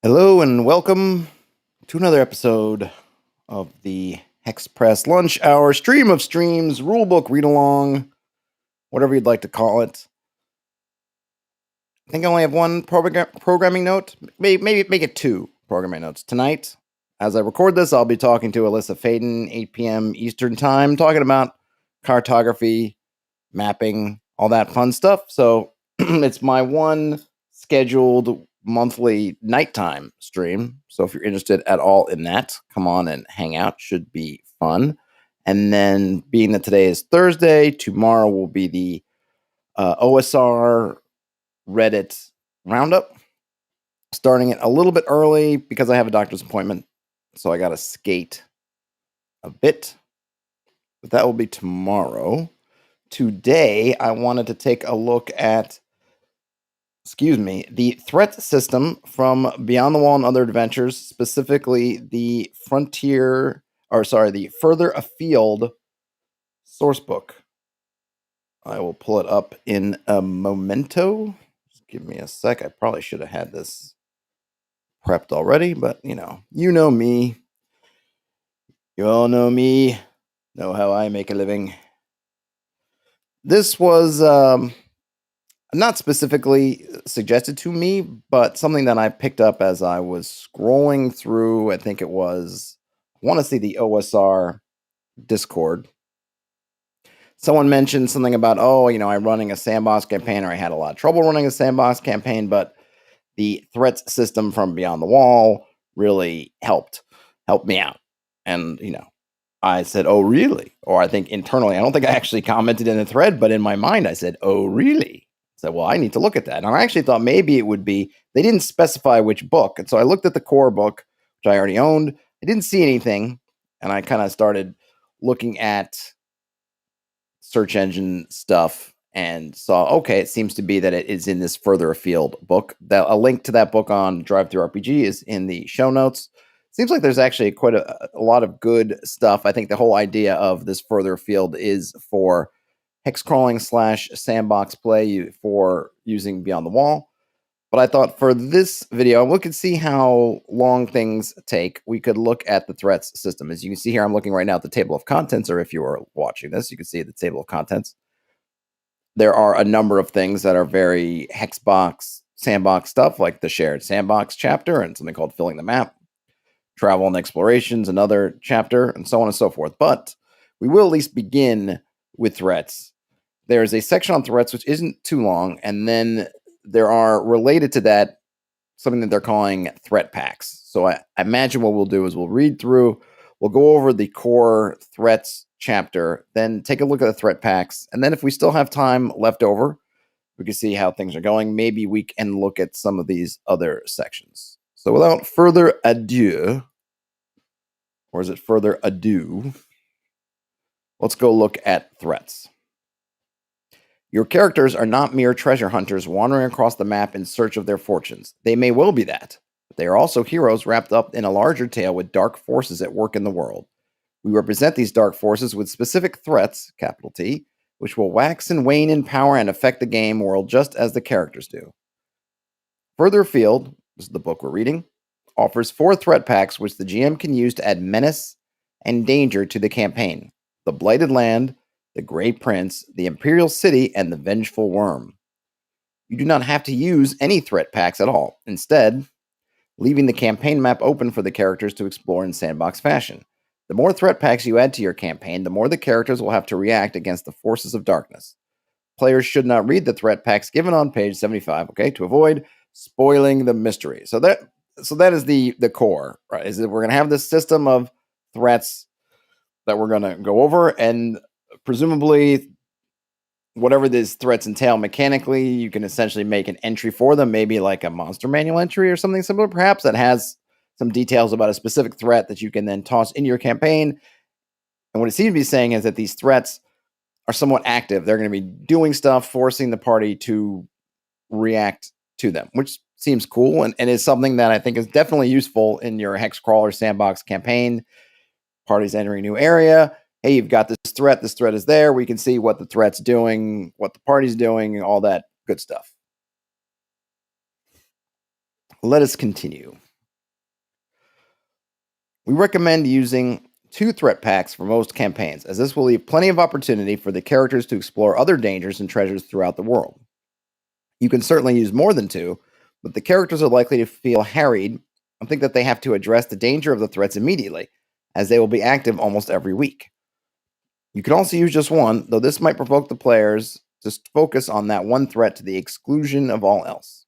Hello and welcome to another episode of the Hex Press Lunch Hour stream of streams, rulebook read along, whatever you'd like to call it. I think I only have one programming note, maybe make it two programming notes. Tonight, as I record this, I'll be talking to Alyssa Faden, 8 p.m. Eastern Time, talking about cartography, mapping, all that fun stuff. So it's my one scheduled monthly nighttime stream. So if you're interested at all in that, come on and hang out. Should be fun. And then being that today is Thursday, tomorrow will be the OSR Reddit roundup. Starting it a little bit early because I have a doctor's appointment. So I got to skate a bit. But that will be tomorrow. Today, I wanted to take a look at the threat system from Beyond the Wall and Other Adventures, specifically the Further Afield sourcebook. I will pull it up in a momento. Just give me a sec. I probably should have had this prepped already, but you know me. You all know me. Know how I make a living. This was not specifically suggested to me, but something that I picked up as I was scrolling through. I want to see the OSR Discord. Someone mentioned something about, I'm running a sandbox campaign, or I had a lot of trouble running a sandbox campaign, but the threats system from Beyond the Wall really helped me out. And, I said, oh, really? Or I think internally, I don't think I actually commented in the thread, but in my mind, I said, oh, really? I said, well, I need to look at that. And I actually thought maybe it would be, they didn't specify which book. And so I looked at the core book, which I already owned. I didn't see anything. And I kind of started looking at search engine stuff and saw, okay, it seems to be that it is in this Further Afield book. A link to that book on Drive Through RPG is in the show notes. Seems like there's actually quite a lot of good stuff. I think the whole idea of this Further Afield is for hexcrawling / sandbox play for using Beyond the Wall. But I thought for this video, we could see how long things take. We could look at the threats system. As you can see here, I'm looking right now at the table of contents, or if you are watching this, you can see the table of contents. There are a number of things that are very hexbox, sandbox stuff, like the shared sandbox chapter and something called filling the map. Travel and explorations, another chapter, and so on and so forth. But we will at least begin with threats. There's a section on threats which isn't too long, and then there are related to that something that they're calling threat packs. So I imagine what we'll do is we'll read through, we'll go over the core threats chapter, then take a look at the threat packs, and then if we still have time left over, we can see how things are going. Maybe we can look at some of these other sections. So without further ado, or is it further ado? Let's go look at threats. Your characters are not mere treasure hunters wandering across the map in search of their fortunes. They may well be that, but they are also heroes wrapped up in a larger tale with dark forces at work in the world. We represent these dark forces with specific threats, capital T, which will wax and wane in power and affect the game world just as the characters do. Further Afield, this is the book we're reading, offers 4 threat packs which the GM can use to add menace and danger to the campaign. The Blighted Land, the Grey Prince, the Imperial City, and the Vengeful Worm. You do not have to use any threat packs at all. Instead, leaving the campaign map open for the characters to explore in sandbox fashion. The more threat packs you add to your campaign, the more the characters will have to react against the forces of darkness. Players should not read the threat packs given on page 75, to avoid spoiling the mystery. So that is the core, right? Is that we're going to have this system of threats that we're going to go over, and presumably whatever these threats entail mechanically, you can essentially make an entry for them, maybe like a monster manual entry or something similar, perhaps, that has some details about a specific threat that you can then toss into your campaign. And what it seems to be saying is that these threats are somewhat active. They're going to be doing stuff, forcing the party to react to them, which seems cool and is something that I think is definitely useful in your Hexcrawl or sandbox campaign. Parties entering a new area. Hey, you've got this threat. This threat is there. We can see what the threat's doing, what the party's doing, all that good stuff. Let us continue. We recommend using 2 threat packs for most campaigns, as this will leave plenty of opportunity for the characters to explore other dangers and treasures throughout the world. You can certainly use more than 2, but the characters are likely to feel harried and think that they have to address the danger of the threats immediately, as they will be active almost every week. You can also use just 1, though this might provoke the players to focus on that one threat to the exclusion of all else.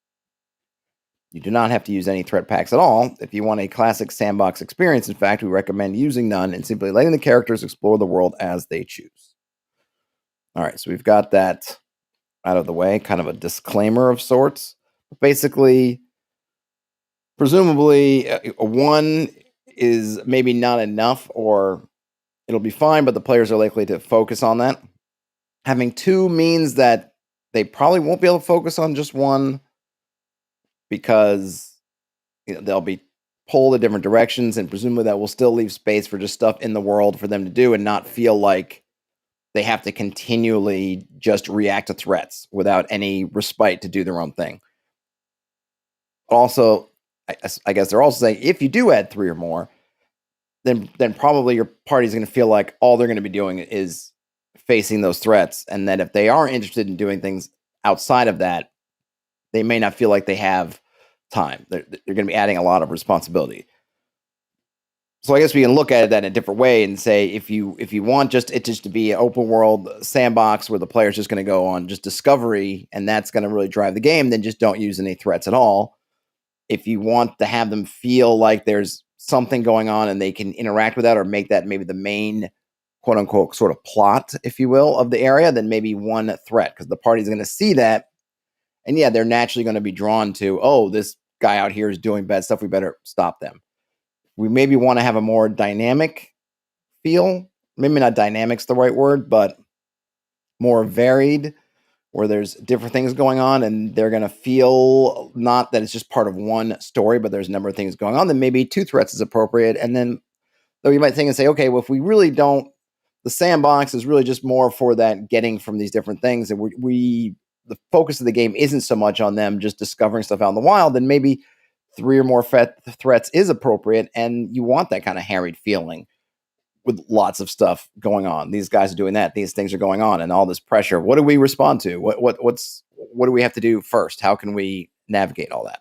You do not have to use any threat packs at all. If you want a classic sandbox experience, in fact, we recommend using none and simply letting the characters explore the world as they choose. All right, so we've got that out of the way, kind of a disclaimer of sorts. Basically, presumably, 1 is maybe not enough, or it'll be fine, but the players are likely to focus on that. Having 2 means that they probably won't be able to focus on just 1, because they'll be pulled in different directions, and presumably that will still leave space for just stuff in the world for them to do and not feel like they have to continually just react to threats without any respite to do their own thing. Also, I guess they're also saying if you do add 3 or more, then probably your party's going to feel like all they're going to be doing is facing those threats, and that if they are interested in doing things outside of that, they may not feel like they have time. They're going to be adding a lot of responsibility. So I guess we can look at that in a different way and say, if you want it just to be an open world sandbox where the player's just going to go on just discovery, and that's going to really drive the game, then just don't use any threats at all. If you want to have them feel like there's something going on and they can interact with that, or make that maybe the main quote unquote sort of plot, if you will, of the area, then maybe 1 threat, because the party's going to see that. And yeah, they're naturally going to be drawn to, oh, this guy out here is doing bad stuff. We better stop them. We maybe want to have a more dynamic feel. Maybe not dynamic's the right word, but more varied, where there's different things going on, and they're going to feel not that it's just part of one story, but there's a number of things going on. Then maybe 2 threats is appropriate. And then, though, you might think and say, okay, well, if we really don't, the sandbox is really just more for that getting from these different things, and the focus of the game isn't so much on them just discovering stuff out in the wild, then maybe 3 or more threats is appropriate, and you want that kind of harried feeling with lots of stuff going on. These guys are doing that. These things are going on, and all this pressure. What do we respond to? What do we have to do first? How can we navigate all that?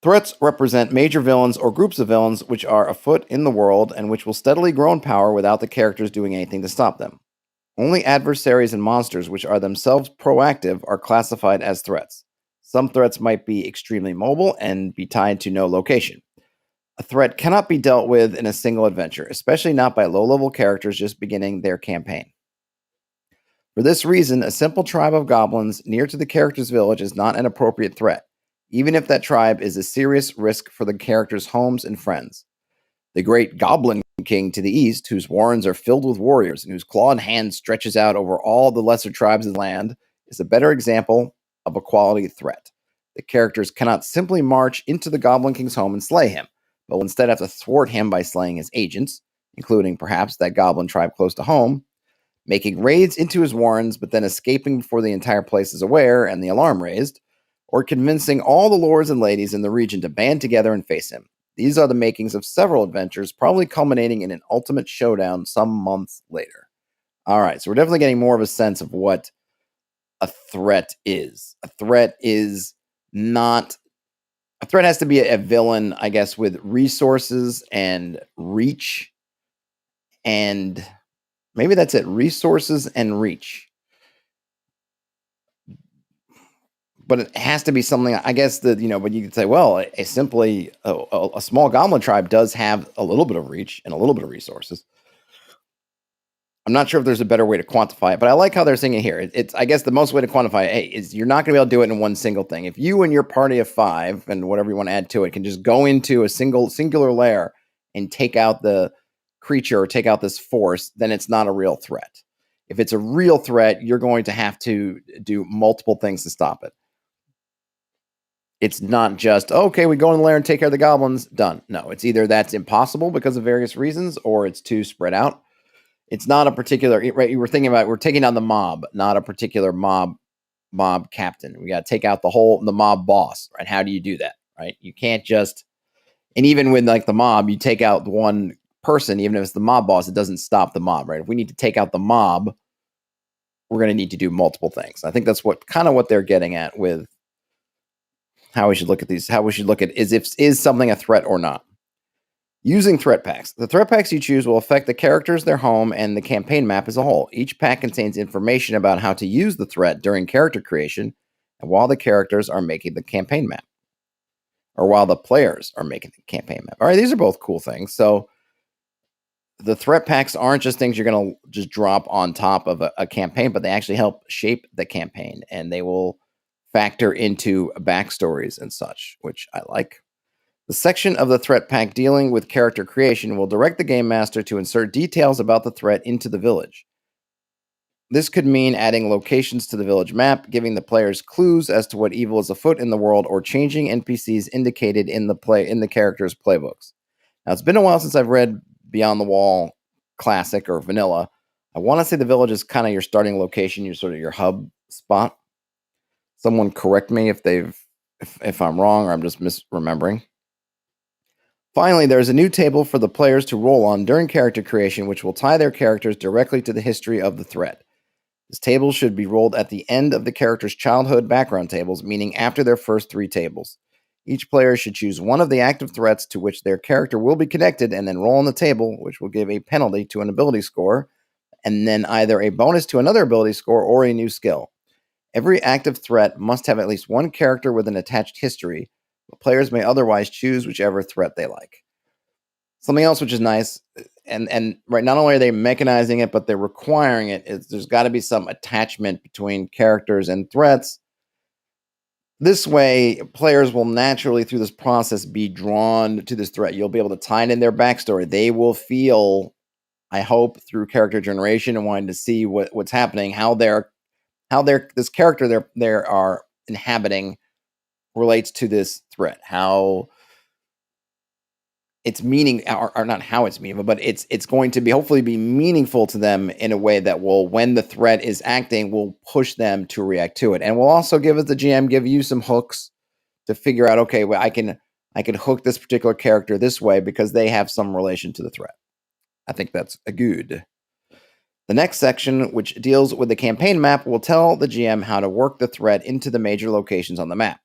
Threats represent major villains or groups of villains which are afoot in the world and which will steadily grow in power without the characters doing anything to stop them. Only adversaries and monsters which are themselves proactive are classified as threats. Some threats might be extremely mobile and be tied to no location. A threat cannot be dealt with in a single adventure, especially not by low-level characters just beginning their campaign. For this reason, a simple tribe of goblins near to the character's village is not an appropriate threat, even if that tribe is a serious risk for the character's homes and friends. The great Goblin King to the east, whose warrens are filled with warriors and whose clawed hand stretches out over all the lesser tribes of the land, is a better example of a quality threat. The characters cannot simply march into the Goblin King's home and slay him, but will instead have to thwart him by slaying his agents, including perhaps that goblin tribe close to home, making raids into his warrens, but then escaping before the entire place is aware and the alarm raised, or convincing all the lords and ladies in the region to band together and face him. These are the makings of several adventures, probably culminating in an ultimate showdown some months later. All right, so we're definitely getting more of a sense of what a threat is. A threat is not... A threat has to be a villain, I guess, with resources and reach. And maybe that's it. Resources and reach. But it has to be something, I guess, that, but you could say, well, a small goblin tribe does have a little bit of reach and a little bit of resources. I'm not sure if there's a better way to quantify it, but I like how they're saying it here. It's I guess the most way to quantify it, is you're not going to be able to do it in one single thing. If you and your party of 5 and whatever you want to add to it can just go into a singular lair and take out the creature or take out this force, then it's not a real threat. If it's a real threat, you're going to have to do multiple things to stop it. It's not just, okay, we go in the lair and take care of the goblins, done. No, it's either that's impossible because of various reasons, or it's too spread out. It's not a particular, right? You were thinking about, we're taking down the mob, not a particular mob captain. We got to take out the mob boss, right? How do you do that, right? You can't just And even with like the mob, you take out one person, even if it's the mob boss, it doesn't stop the mob, right? If we need to take out the mob, we're going to need to do multiple things. I think that's what they're getting at with how we should look at these. How we should look at is something a threat or not. Using threat packs. The threat packs you choose will affect the characters, their home, and the campaign map as a whole. Each pack contains information about how to use the threat during character creation and while the characters are making the campaign map. Or while the players are making the campaign map. All right, these are both cool things. So the threat packs aren't just things you're going to just drop on top of a campaign, but they actually help shape the campaign, and they will factor into backstories and such, which I like. The section of the threat pack dealing with character creation will direct the game master to insert details about the threat into the village. This could mean adding locations to the village map, giving the players clues as to what evil is afoot in the world, or changing NPCs indicated in the characters' playbooks. Now, it's been a while since I've read Beyond the Wall Classic or Vanilla. I want to say the village is kind of your starting location, your hub spot. Someone correct me if I'm wrong or I'm just misremembering. Finally, there is a new table for the players to roll on during character creation, which will tie their characters directly to the history of the threat. This table should be rolled at the end of the character's childhood background tables, meaning after their first 3 tables. Each player should choose one of the active threats to which their character will be connected and then roll on the table, which will give a penalty to an ability score, and then either a bonus to another ability score or a new skill. Every active threat must have at least one character with an attached history, but players may otherwise choose whichever threat they like. Something else which is nice, and right, not only are they mechanizing it, but they're requiring it, is there's got to be some attachment between characters and threats. This way, players will naturally, through this process, be drawn to this threat. You'll be able to tie it in their backstory. They will feel, I hope, through character generation and wanting to see what's happening, how this character they are inhabiting relates to this threat, how it's meaning, or not how it's meaningful, but it's going to be hopefully be meaningful to them in a way that will, when the threat is acting, will push them to react to it, and will also give the GM give you some hooks to figure out, okay, well, I can hook this particular character this way because they have some relation to the threat. I think that's a good. The next section, which deals with the campaign map, will tell the GM how to work the threat into the major locations on the map,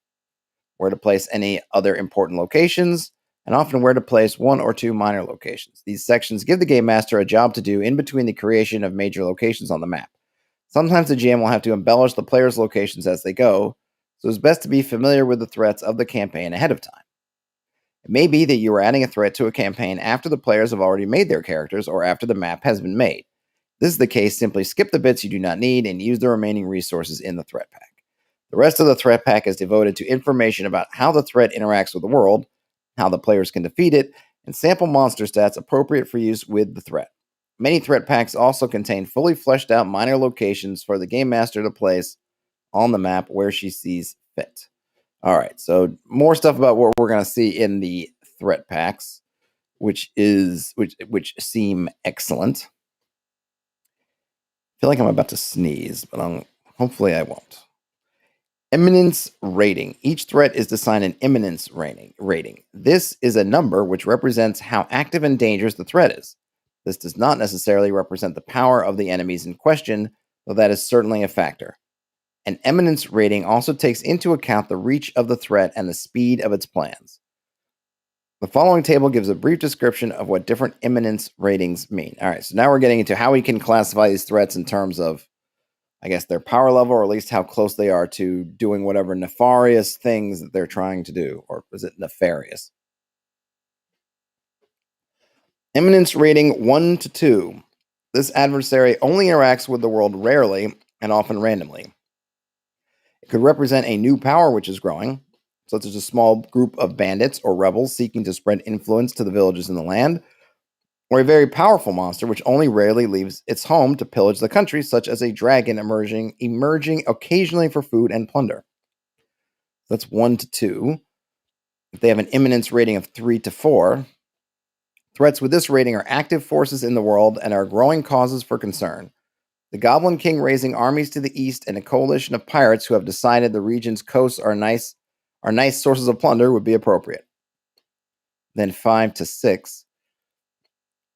where to place any other important locations, and often where to place 1 or 2 minor locations. These sections give the game master a job to do in between the creation of major locations on the map. Sometimes the GM will have to embellish the players' locations as they go, so it's best to be familiar with the threats of the campaign ahead of time. It may be that you are adding a threat to a campaign after the players have already made their characters or after the map has been made. If this is the case, simply skip the bits you do not need and use the remaining resources in the threat pack. The rest of the threat pack is devoted to information about how the threat interacts with the world, how the players can defeat it, and sample monster stats appropriate for use with the threat. Many threat packs also contain fully fleshed out minor locations for the game master to place on the map where she sees fit. All right, so more stuff about what we're going to see in the threat packs, which seem excellent. I feel like I'm about to sneeze, but hopefully I won't. Eminence rating. Each threat is assigned an eminence rating. This is a number which represents how active and dangerous the threat is. This does not necessarily represent the power of the enemies in question, though that is certainly a factor. An eminence rating also takes into account the reach of the threat and the speed of its plans. The following table gives a brief description of what different eminence ratings mean. All right, so now we're getting into how we can classify these threats in terms of, I guess, their power level, or at least how close they are to doing whatever nefarious things that they're trying to do. Or is it nefarious? Eminence rating 1 to 2. This adversary only interacts with the world rarely and often randomly. It could represent a new power which is growing, such as a small group of bandits or rebels seeking to spread influence to the villages in the land, or a very powerful monster which only rarely leaves its home to pillage the country, such as a dragon emerging occasionally for food and plunder. That's 1 to 2. If they have an eminence rating of 3 to 4, threats with this rating are active forces in the world and are growing causes for concern. The Goblin King raising armies to the east and a coalition of pirates who have decided the region's coasts are nice sources of plunder would be appropriate. then 5 to 6.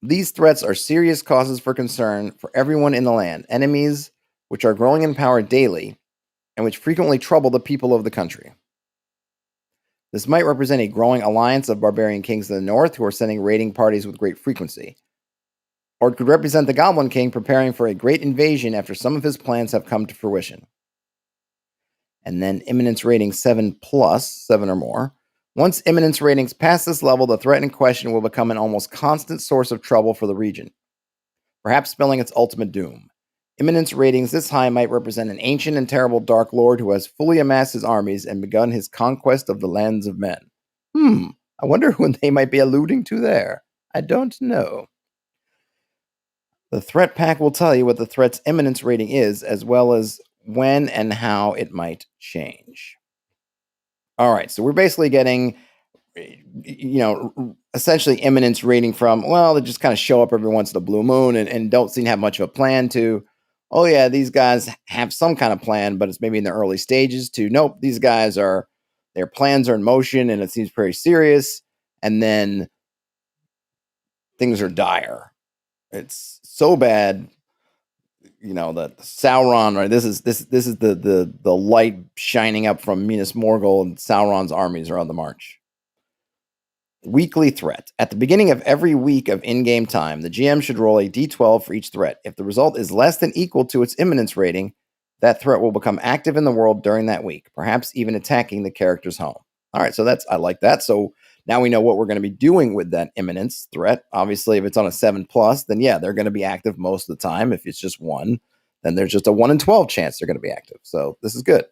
These threats are serious causes for concern for everyone in the land, enemies which are growing in power daily and which frequently trouble the people of the country. This might represent a growing alliance of barbarian kings in the north who are sending raiding parties with great frequency. Or it could represent the Goblin King preparing for a great invasion after some of his plans have come to fruition. And then Eminence rating 7 plus, 7 or more. Once Eminence ratings pass this level, the threat in question will become an almost constant source of trouble for the region, perhaps spelling its ultimate doom. Eminence ratings this high might represent an ancient and terrible Dark Lord who has fully amassed his armies and begun his conquest of the lands of men. I wonder who they might be alluding to there. I don't know. The threat pack will tell you what the threat's Eminence rating is, as well as when and how it might change. All right, so we're basically getting, essentially Eminence rating from, well, they just kind of show up every once in a blue moon and don't seem to have much of a plan, to, oh yeah, these guys have some kind of plan, but it's maybe in the early stages, to, nope, these guys their plans are in motion and it seems very serious, and then things are dire. It's so bad, that Sauron, right? This is the light shining up from Minas Morgul, and Sauron's armies are on the march. Weekly threat. At the beginning of every week of in-game time, the GM should roll a d12 for each threat. If the result is less than equal to its Eminence rating, that threat will become active in the world during that week, perhaps even attacking the character's home. All right, so I like that. So now we know what we're going to be doing with that Eminence threat. Obviously, if it's on a 7 plus, then yeah, they're going to be active most of the time. If it's just 1, then there's just a 1 in 12 chance they're going to be active. So this is good.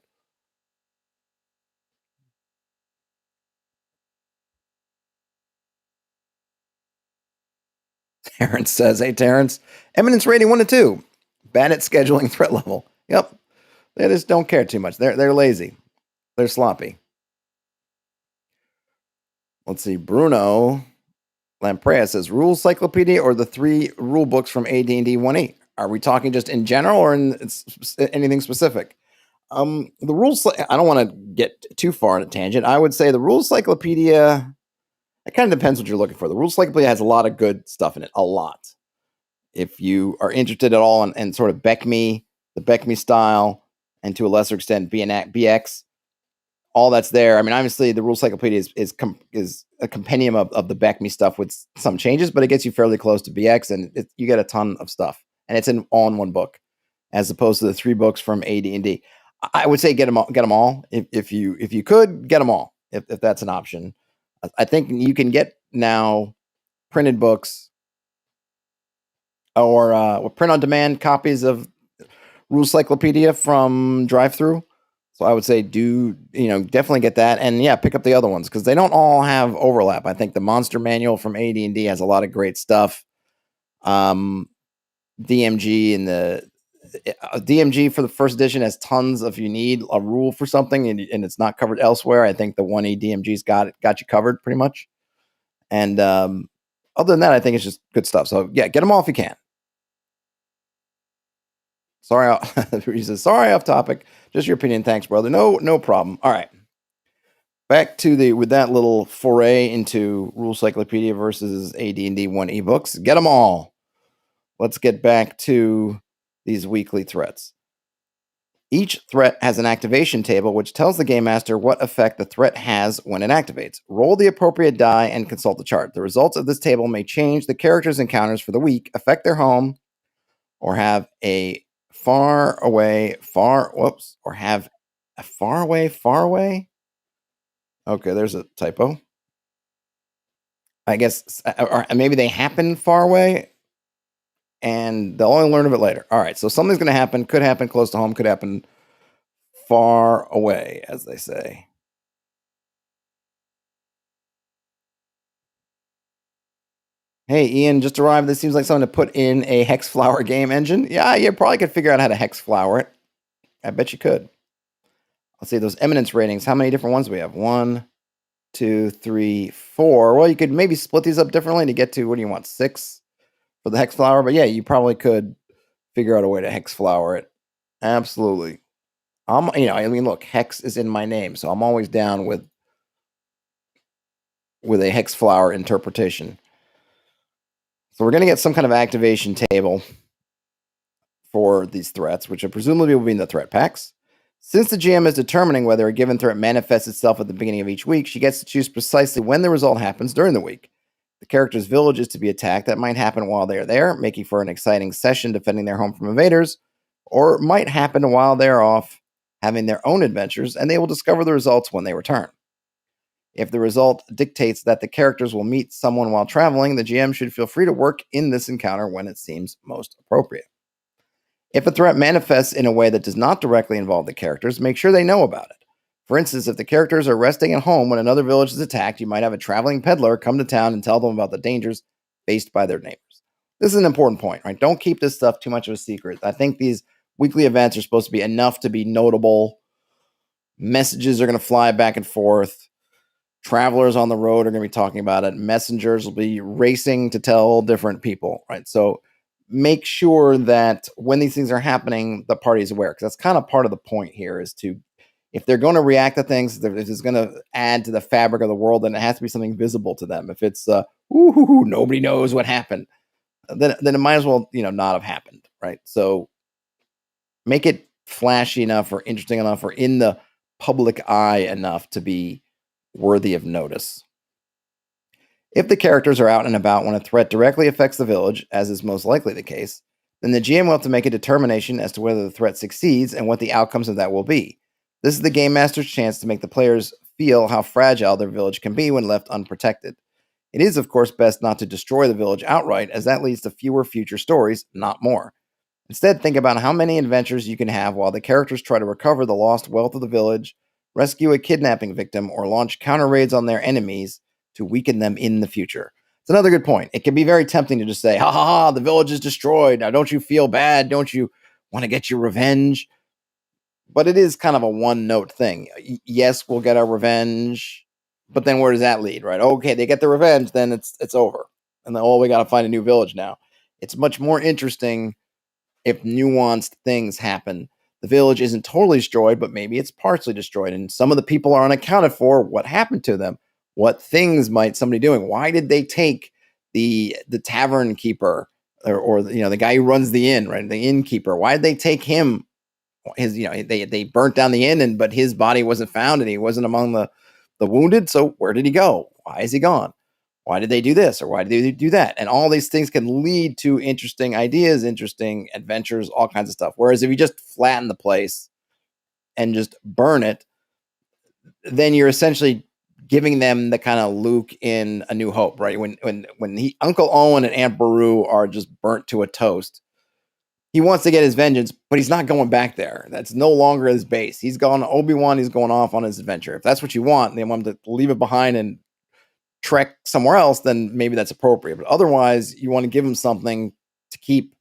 Terrence says, hey, Terrence, Eminence rating 1 to 2. Bad at scheduling threat level. Yep. They just don't care too much. They're lazy. They're sloppy. Let's see. Bruno Lamprey says, rules cyclopedia or the 3 rule books from AD&D 1E? Are we talking just in general or in anything specific? The rules, I don't want to get too far on a tangent. I would say the rules cyclopedia, it kind of depends what you're looking for. The rules cyclopedia has a lot of good stuff in it, a lot. If you are interested at all in sort of the BECME style, and to a lesser extent BX, all that's there. I mean, obviously, the rules cyclopedia is a compendium of the BECME stuff with some changes, but it gets you fairly close to BX, and you get a ton of stuff, and it's all in one book, as opposed to the 3 books from AD&D. I would say get them all. If you could, get them all, if that's an option. I think you can get now printed books or print-on-demand copies of Rules Cyclopedia from drive-through. So I would say definitely get that, and yeah, pick up the other ones because they don't all have overlap. I think the Monster Manual from AD&D has a lot of great stuff. DMG and the DMG for the first edition has tons if you need a rule for something and it's not covered elsewhere. I think the 1E DMG's got you covered pretty much. And other than that, I think it's just good stuff. So yeah, get them all if you can. Sorry, he says, sorry, off topic. Just your opinion. Thanks, brother. No problem. All right. Back to with that little foray into Rule Cyclopedia versus AD&D 1E books. Get them all. Let's get back to these weekly threats. Each threat has an activation table which tells the game master what effect the threat has when it activates. Roll the appropriate die and consult the chart. The results of this table may change the character's encounters for the week, affect their home, or have a far away. Okay, there's a typo. I guess, or maybe they happen far away, and they'll only learn of it later. All right, so something's going to happen. Could happen close to home. Could happen far away, as they say. Hey, Ian, just arrived. This seems like something to put in a Hexflower game engine. Yeah, you probably could figure out how to Hexflower it. I bet you could. Let's see, those Eminence ratings. How many different ones do we have? 1, 2, 3, 4. Well, you could maybe split these up differently to get to, what do you want, 6 for the Hexflower? But yeah, you probably could figure out a way to Hexflower it. Absolutely. Look, Hex is in my name, so I'm always down with with a hex flower interpretation. So we're going to get some kind of activation table for these threats, which presumably will be in the threat packs. Since the GM is determining whether a given threat manifests itself at the beginning of each week, she gets to choose precisely when the result happens during the week. The character's village is to be attacked. That might happen while they are there, making for an exciting session defending their home from invaders, or it might happen while they're off having their own adventures, and they will discover the results when they return. If the result dictates that the characters will meet someone while traveling, the GM should feel free to work in this encounter when it seems most appropriate. If a threat manifests in a way that does not directly involve the characters, make sure they know about it. For instance, if the characters are resting at home when another village is attacked, you might have a traveling peddler come to town and tell them about the dangers faced by their neighbors. This is an important point, right? Don't keep this stuff too much of a secret. I think these weekly events are supposed to be enough to be notable. Messages are going to fly back and forth. Travelers on the road are going to be talking about it. Messengers will be racing to tell different people, right? So make sure that when these things are happening, the party is aware, because that's kind of part of the point here is to, if they're going to react to things, if it's going to add to the fabric of the world, then it has to be something visible to them. If it's, nobody knows what happened, then it might as well, not have happened, right? So make it flashy enough or interesting enough or in the public eye enough to be worthy of notice. If the characters are out and about when a threat directly affects the village, as is most likely the case, then the GM will have to make a determination as to whether the threat succeeds and what the outcomes of that will be. This is the Game Master's chance to make the players feel how fragile their village can be when left unprotected. It is, of course, best not to destroy the village outright, as that leads to fewer future stories, not more. Instead, think about how many adventures you can have while the characters try to recover the lost wealth of the village, rescue a kidnapping victim, or launch counter raids on their enemies to weaken them in the future. It's another good point. It can be very tempting to just say, ha ha ha, the village is destroyed. Now, don't you feel bad? Don't you want to get your revenge? But it is kind of a one-note thing. Yes, we'll get our revenge, but then where does that lead, right? Okay, they get the revenge, then it's over. And then, we got to find a new village now. It's much more interesting if nuanced things happen. The village isn't totally destroyed, but maybe it's partially destroyed, and some of the people are unaccounted for. What happened to them? What things might somebody doing? Why did they take the tavern keeper or the guy who runs the inn, right? The innkeeper. Why did they take him? They burnt down the inn, but his body wasn't found, and he wasn't among the wounded. So where did he go? Why is he gone? Why did they do this or why did they do that? And all these things can lead to interesting ideas, interesting adventures, all kinds of stuff. Whereas if you just flatten the place and just burn it, then you're essentially giving them the kind of Luke in A New Hope, right? When Uncle Owen and Aunt Beru are just burnt to a toast, he wants to get his vengeance, but he's not going back there. That's no longer his base. He's gone to Obi-Wan. He's going off on his adventure. If that's what you want, they want him to leave it behind and trek somewhere else, then maybe that's appropriate. But otherwise, you want to give him something to keep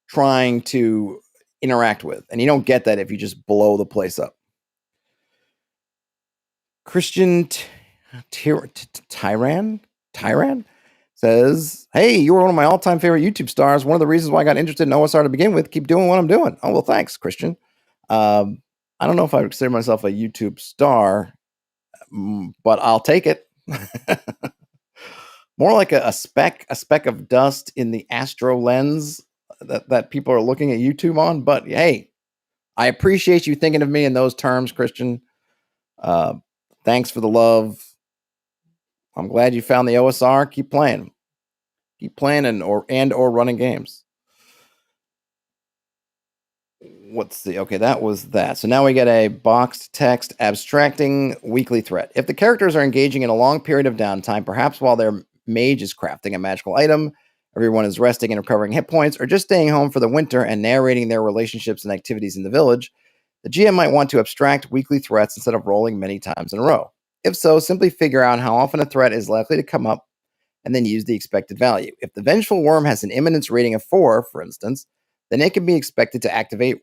trying to interact with. And you don't get that if you just blow the place up. Christian Tyran says, hey, you were one of my all-time favorite YouTube stars. One of the reasons why I got interested in OSR to begin with. Keep doing what I'm doing. Oh, well, thanks, Christian. I don't know if I would consider myself a YouTube star, but I'll take it. More like a speck of dust in the astro lens that people are looking at YouTube on. But hey, I appreciate you thinking of me in those terms, Christian. Thanks for the love. I'm glad you found the OSR. Keep playing and or running games. Let's see. Okay, that was that. So now we get a boxed text abstracting weekly threat. If the characters are engaging in a long period of downtime, perhaps while their mage is crafting a magical item, everyone is resting and recovering hit points, or just staying home for the winter and narrating their relationships and activities in the village, the GM might want to abstract weekly threats instead of rolling many times in a row. If so, simply figure out how often a threat is likely to come up and then use the expected value. If the Vengeful Worm has an Eminence rating of 4, for instance, then it can be expected to activate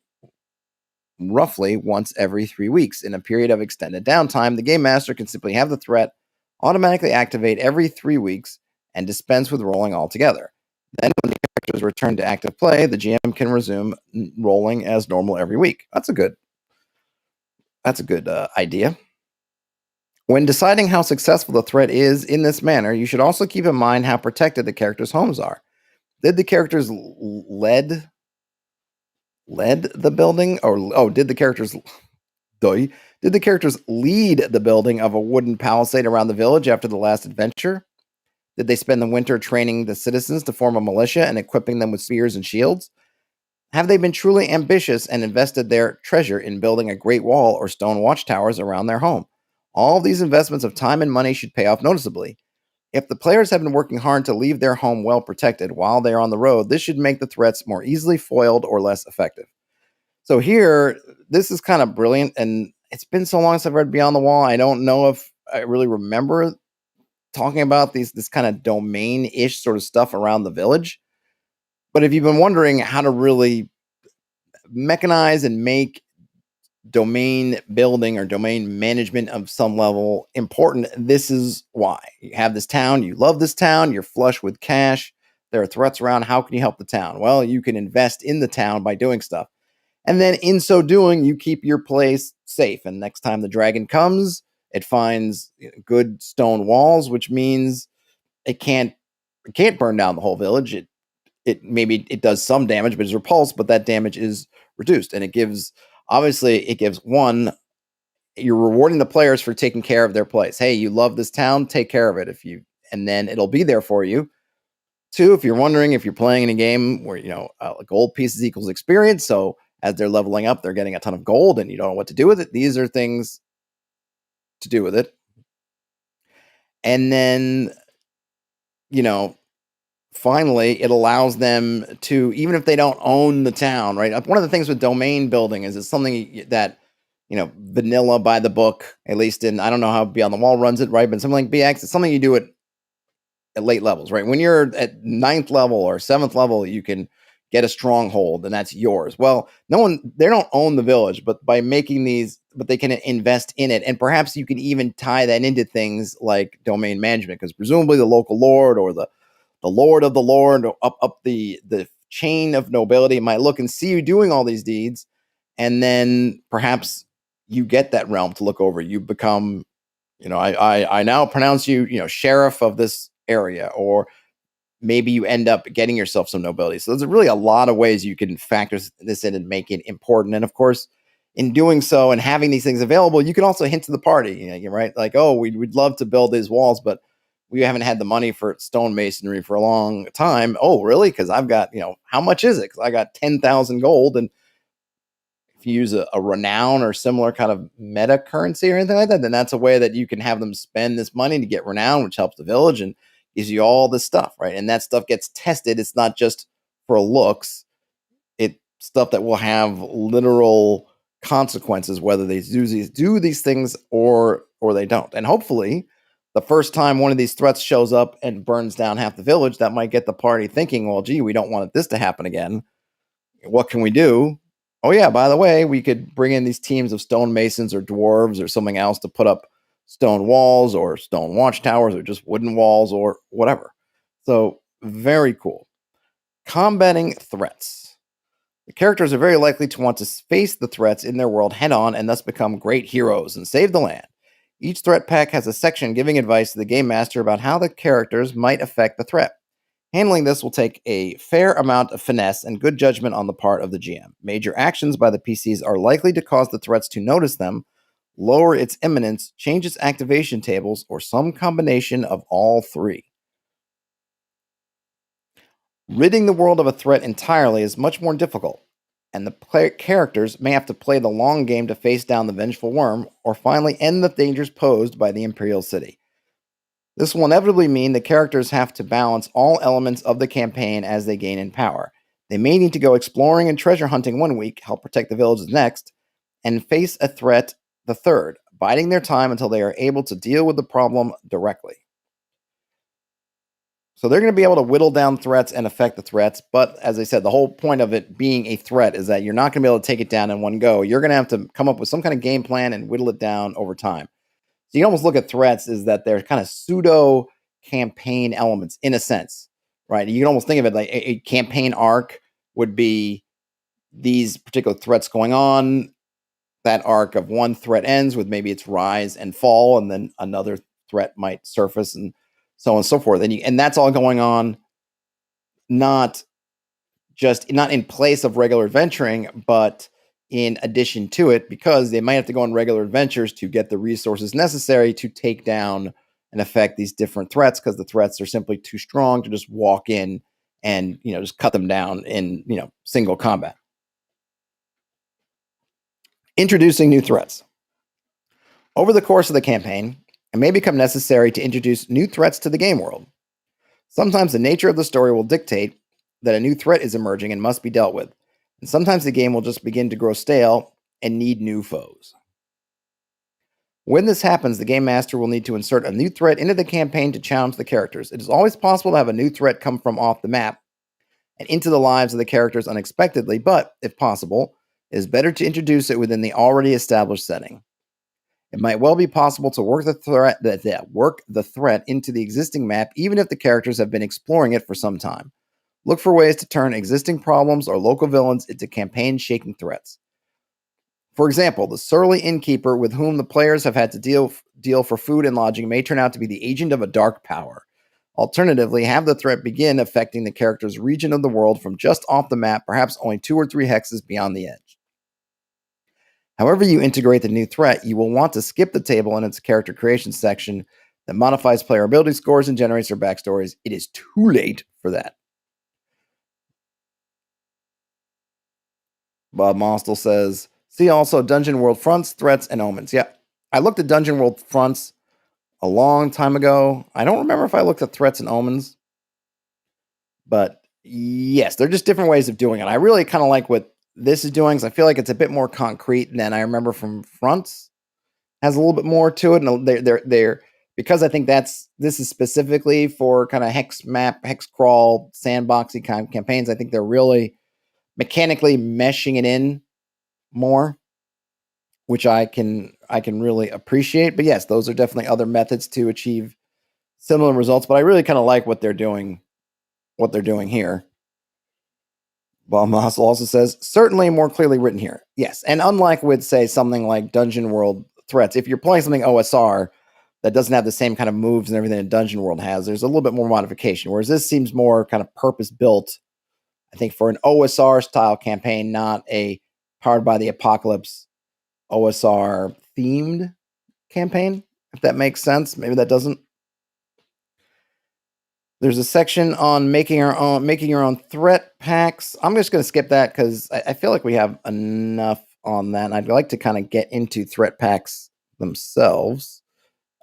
roughly once every 3 weeks. In a period of extended downtime, the Game Master can simply have the threat automatically activate every 3 weeks and dispense with rolling altogether. Then when the characters return to active play, the GM can resume rolling as normal every week. That's a good idea. When deciding how successful the threat is in this manner, you should also keep in mind how protected the characters' homes are. Did the characters led the building, or did the characters lead the building of a wooden palisade around the village after the last adventure? Did they spend the winter training the citizens to form a militia and equipping them with spears and shields? Have they been truly ambitious and invested their treasure in building a great wall or stone watchtowers around their home? All these investments of time and money should pay off noticeably. If the players have been working hard to leave their home well protected while they are on the road, this should make the threats more easily foiled or less effective. So here, this is kind of brilliant, and it's been so long since I've read Beyond the Wall. I don't know if I really remember talking about this kind of domain-ish sort of stuff around the village. But if you've been wondering how to really mechanize and make domain building or domain management of some level important, this is why. You have this town, you love this town, you're flush with cash, there are threats around. How can you help the town? Well, you can invest in the town by doing stuff. And then in so doing, you keep your place safe. And next time the dragon comes, it finds good stone walls, which means it can't burn down the whole village. It maybe it does some damage, but it's repulsed, but that damage is reduced. And it gives one, you're rewarding the players for taking care of their place. Hey, you love this town, take care of it. And then it'll be there for you. Two, if you're wondering if you're playing in a game where, gold pieces equals experience. So as they're leveling up, they're getting a ton of gold and you don't know what to do with it. These are things to do with it. And then, finally, it allows them to, even if they don't own the town, right? One of the things with domain building is it's something that, vanilla by the book, at least I don't know how Beyond the Wall runs it, right? But something like BX, it's something you do at late levels, right? When you're at 9th level or 7th level, you can get a stronghold and that's yours. Well, they don't own the village, but by making but they can invest in it. And perhaps you can even tie that into things like domain management, because presumably the local lord or the lord of the lord up the chain of nobility might look and see you doing all these deeds. And then perhaps you get that realm to look over. You become, I now pronounce you, sheriff of this area, or maybe you end up getting yourself some nobility. So there's really a lot of ways you can factor this in and make it important. And of course, in doing so and having these things available, you can also hint to the party, you're right. Like, oh, we'd love to build these walls, but we haven't had the money for stone masonry for a long time. Oh, really? Because I've got, how much is it? Because I got 10,000 gold. And if you use a renown or similar kind of meta currency or anything like that, then that's a way that you can have them spend this money to get renown, which helps the village and gives you all this stuff, right? And that stuff gets tested. It's not just for looks. It's stuff that will have literal consequences, whether they do these things or they don't. And hopefully, the first time one of these threats shows up and burns down half the village, that might get the party thinking, well, gee, we don't want this to happen again. What can we do? Oh, yeah, by the way, we could bring in these teams of stonemasons or dwarves or something else to put up stone walls or stone watchtowers or just wooden walls or whatever. So very cool. Combating threats. The characters are very likely to want to face the threats in their world head on and thus become great heroes and save the land. Each threat pack has a section giving advice to the game master about how the characters might affect the threat. Handling this will take a fair amount of finesse and good judgment on the part of the GM. Major actions by the PCs are likely to cause the threats to notice them, lower its imminence, change its activation tables, or some combination of all three. Ridding the world of a threat entirely is much more difficult, and the characters may have to play the long game to face down the vengeful worm, or finally end the dangers posed by the Imperial City. This will inevitably mean the characters have to balance all elements of the campaign as they gain in power. They may need to go exploring and treasure hunting one week, help protect the villages next, and face a threat the third, biding their time until they are able to deal with the problem directly. So they're going to be able to whittle down threats and affect the threats, but as I said, the whole point of it being a threat is that you're not going to be able to take it down in one go. You're going to have to come up with some kind of game plan and whittle it down over time. So you can almost look at threats as that they're kind of pseudo campaign elements in a sense, right? You can almost think of it like a campaign arc would be these particular threats going on. that arc of one threat ends with maybe its rise and fall, and then another threat might surface, and so on and so forth. And that's all going on, not in place of regular adventuring, but in addition to it, because they might have to go on regular adventures to get the resources necessary to take down and affect these different threats, because the threats are simply too strong to just walk in and just cut them down in single combat. Introducing new threats. Over the course of the campaign, it may become necessary to introduce new threats to the game world. Sometimes the nature of the story will dictate that a new threat is emerging and must be dealt with, and sometimes the game will just begin to grow stale and need new foes. When this happens, the game master will need to insert a new threat into the campaign to challenge the characters. It is always possible to have a new threat come from off the map and into the lives of the characters unexpectedly, but, if possible, it is better to introduce it within the already established setting. It might well be possible to work the threat into the existing map, even if the characters have been exploring it for some time. Look for ways to turn existing problems or local villains into campaign-shaking threats. For example, the surly innkeeper with whom the players have had to deal for food and lodging may turn out to be the agent of a dark power. Alternatively, have the threat begin affecting the character's region of the world from just off the map, perhaps only 2 or 3 hexes beyond the edge. However you integrate the new threat, you will want to skip the table in its character creation section that modifies player ability scores and generates their backstories. It is too late for that. Bob Mostel says, see also Dungeon World Fronts, Threats, and Omens. Yeah, I looked at Dungeon World Fronts a long time ago. I don't remember if I looked at Threats and Omens, but yes, they're just different ways of doing it. I really kind of like what this is doing, because I feel like it's a bit more concrete than I remember from Fronts. Has a little bit more to it, and they're because I think this is specifically for kind of hex map, hexcrawl, sandboxy kind of campaigns. I think they're really mechanically meshing it in more, which I can really appreciate. But yes, those are definitely other methods to achieve similar results. But I really kind of like what they're doing here. Bob Mossel also says, certainly more clearly written here. Yes, and unlike with, say, something like Dungeon World Threats, if you're playing something OSR that doesn't have the same kind of moves and everything that Dungeon World has, there's a little bit more modification, whereas this seems more kind of purpose-built, I think, for an OSR-style campaign, not a Powered by the Apocalypse OSR-themed campaign, if that makes sense. Maybe that doesn't. There's a section on making your own threat packs. I'm just going to skip that because I feel like we have enough on that. And I'd like to kind of get into threat packs themselves.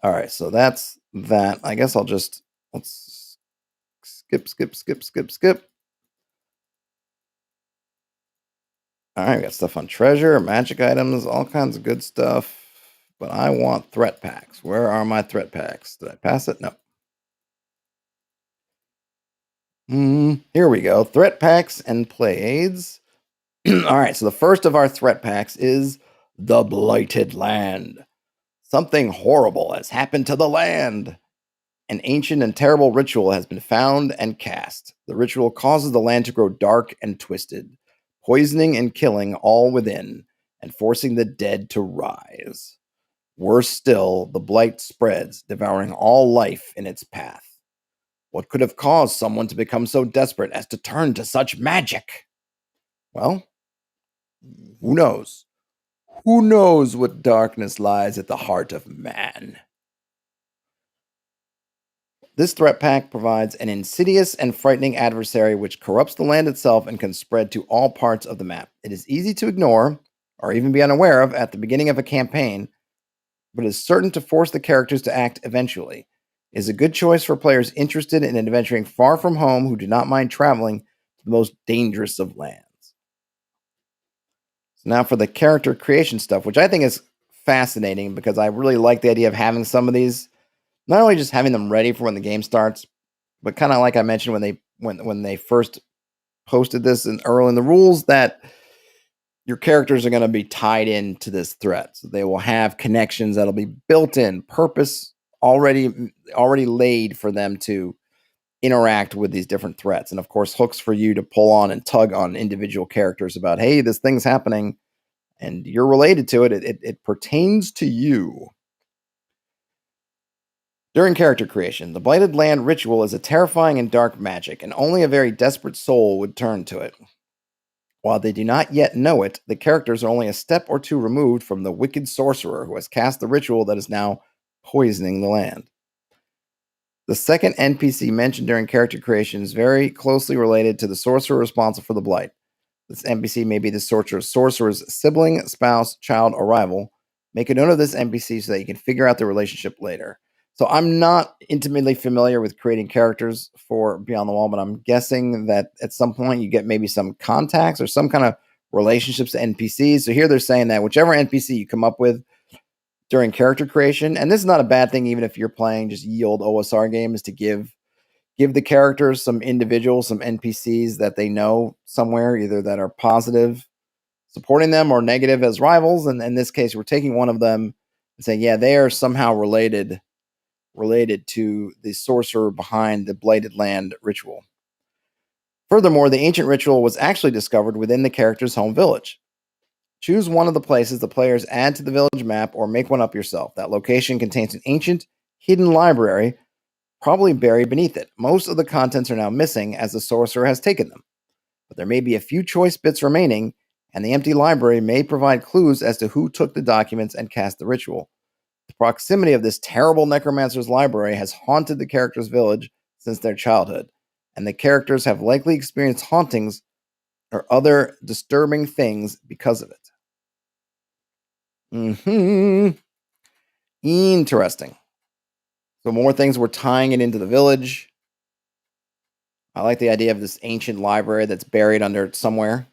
All right, so that's that. I guess let's skip. All right, we got stuff on treasure, magic items, all kinds of good stuff. But I want threat packs. Where are my threat packs? Did I pass it? No. Here we go. Threat packs and play aids. All right, so the first of our threat packs is the Blighted Land. Something horrible has happened to the land. An ancient and terrible ritual has been found and cast. The ritual causes the land to grow dark and twisted, poisoning and killing all within, and forcing the dead to rise. Worse still, the blight spreads, devouring all life in its path. What could have caused someone to become so desperate as to turn to such magic? Well, who knows? Who knows what darkness lies at the heart of man? This threat pack provides an insidious and frightening adversary which corrupts the land itself and can spread to all parts of the map. It is easy to ignore, or even be unaware of at the beginning of a campaign, but is certain to force the characters to act eventually. It is a good choice for players interested in adventuring far from home who do not mind traveling to the most dangerous of lands. So now for the character creation stuff, which I think is fascinating because I really like the idea of having some of these, not only just having them ready for when the game starts, but kind of like I mentioned when they first posted this early in the rules, that your characters are going to be tied into this threat. So they will have connections that'll be built in, purpose already laid for them to interact with these different threats. And of course, hooks for you to pull on and tug on individual characters about, hey, this thing's happening. and you're related to it. It pertains to you. During character creation, the Blighted Land ritual is a terrifying and dark magic, and only a very desperate soul would turn to it. While they do not yet know it, the characters are only a step or two removed from the wicked sorcerer who has cast the ritual that is now poisoning the land. The second NPC mentioned during character creation is very closely related to the sorcerer responsible for the blight. This NPC may be the sorcerer's sibling, spouse, child, or rival. Make a note of this NPC so that you can figure out the relationship later. So I'm not intimately familiar with creating characters for Beyond the Wall, but I'm guessing that at some point you get maybe some contacts or some kind of relationships to NPCs. So here they're saying that whichever NPC you come up with during character creation, and this is not a bad thing even if you're playing just ye old OSR games, to give the characters some individuals, some NPCs that they know somewhere, either that are positive, supporting them, or negative as rivals. And in this case, we're taking one of them and saying, yeah, they are somehow related to the sorcerer behind the Blighted Land ritual. Furthermore, the ancient ritual was actually discovered within the character's home village. Choose one of the places the players add to the village map or make one up yourself. That location contains an ancient, hidden library, probably buried beneath it. Most of the contents are now missing as the sorcerer has taken them, but there may be a few choice bits remaining, and the empty library may provide clues as to who took the documents and cast the ritual. The proximity of this terrible necromancer's library has haunted the characters' village since their childhood, and the characters have likely experienced hauntings or other disturbing things because of it. Interesting. So more things were tying it into the village. I like the idea of this ancient library that's buried under somewhere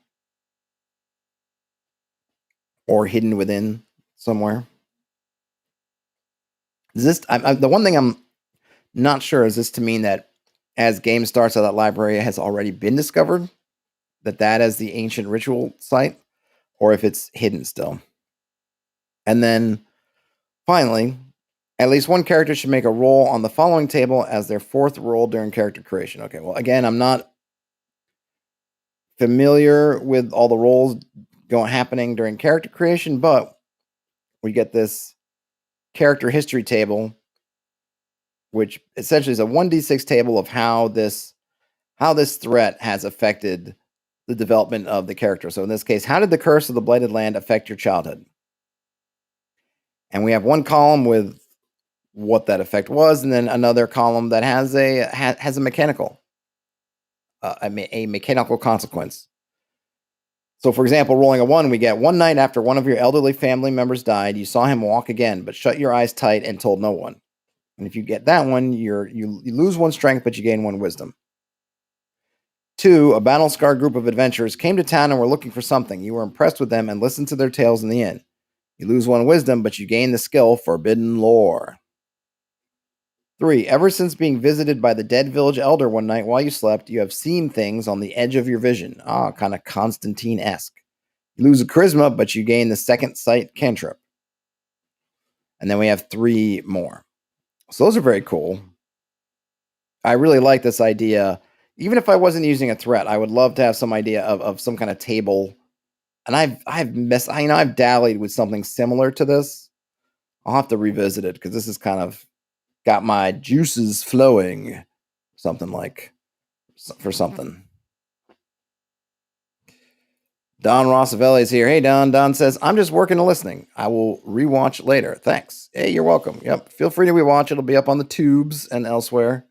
or hidden within somewhere. Is this the one thing I'm not sure, is this to mean that as game starts, that library has already been discovered, that is the ancient ritual site, or if it's hidden still? And then finally, at least one character should make a roll on the following table as their fourth roll during character creation. Okay, well, again, I'm not familiar with all the rolls happening during character creation, but we get this character history table, which essentially is a 1d6 table of how this threat has affected the development of the character. So in this case, how did the curse of the Blighted Land affect your childhood? And we have one column with what that effect was, and then another column that has a mechanical consequence. So, for example, rolling a 1, we get one night after one of your elderly family members died, you saw him walk again, but shut your eyes tight and told no one. And if you get that one, you lose 1 strength, but you gain 1 wisdom. 2, a battle-scarred group of adventurers came to town and were looking for something. You were impressed with them and listened to their tales in the inn. You lose 1 wisdom, but you gain the skill Forbidden Lore. 3, ever since being visited by the dead village elder one night while you slept, you have seen things on the edge of your vision. Kind of Constantine-esque. You lose a charisma, but you gain the second sight cantrip. And then we have 3 more. So those are very cool. I really like this idea. Even if I wasn't using a threat, I would love to have some idea of some kind of table. And I've dallied with something similar to this. I'll have to revisit it because this is kind of got my juices flowing. Something. Don Rossavelli is here. Hey, Don. Don says, I'm just working and listening. I will rewatch later. Thanks. Hey, you're welcome. Yep. Feel free to rewatch. It'll be up on the tubes and elsewhere.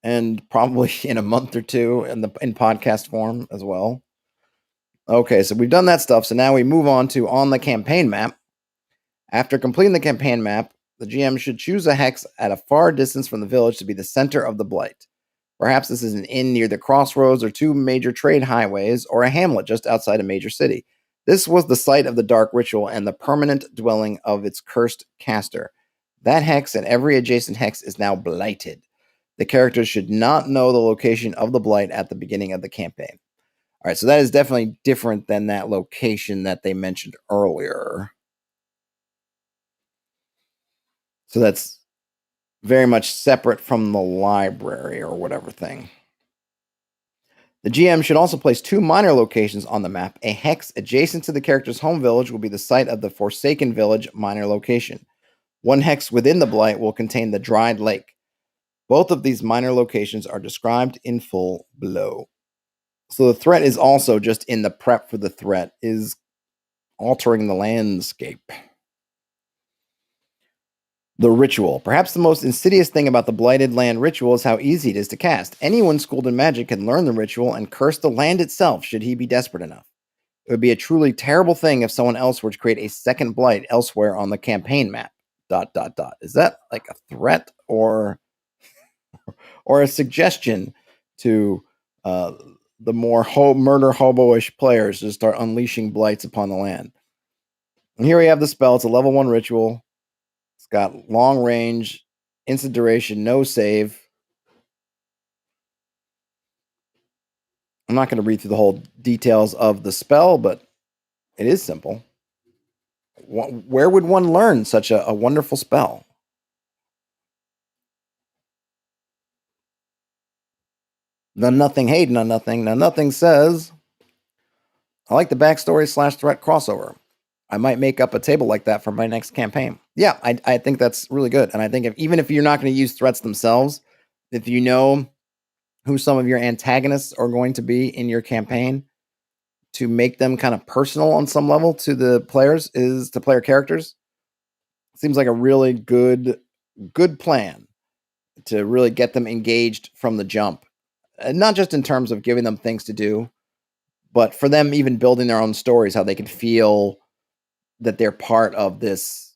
And probably in a month or two in podcast form as well. Okay, so we've done that stuff. So now we move on the campaign map. After completing the campaign map, the GM should choose a hex at a far distance from the village to be the center of the blight. Perhaps this is an inn near the crossroads or 2 major trade highways or a hamlet just outside a major city. This was the site of the dark ritual and the permanent dwelling of its cursed caster. That hex and every adjacent hex is now blighted. The characters should not know the location of the blight at the beginning of the campaign. All right, so that is definitely different than that location that they mentioned earlier. So that's very much separate from the library or whatever thing. The GM should also place 2 minor locations on the map. A hex adjacent to the character's home village will be the site of the Forsaken Village minor location. 1 hex within the blight will contain the Dried Lake. Both of these minor locations are described in full below. So the threat is also just in the prep for the threat, is altering the landscape. The ritual. Perhaps the most insidious thing about the Blighted Land ritual is how easy it is to cast. Anyone schooled in magic can learn the ritual and curse the land itself should he be desperate enough. It would be a truly terrible thing if someone else were to create a second blight elsewhere on the campaign map. ... Is that like a threat or a suggestion to the more murder hobo-ish players to start unleashing blights upon the land? And here we have the spell. It's a level 1 ritual. It's got long range, instant duration, no save. I'm not going to read through the whole details of the spell, but it is simple. Where would one learn such a wonderful spell? None nothing, Hayden, none nothing. None nothing says, I like the backstory / threat crossover. I might make up a table like that for my next campaign. Yeah, I think that's really good. And I think even if you're not going to use threats themselves, if you know who some of your antagonists are going to be in your campaign, to make them kind of personal on some level to the players, is to player characters. Seems like a really good plan to really get them engaged from the jump. And not just in terms of giving them things to do, but for them even building their own stories, how they can feel that they're part of this.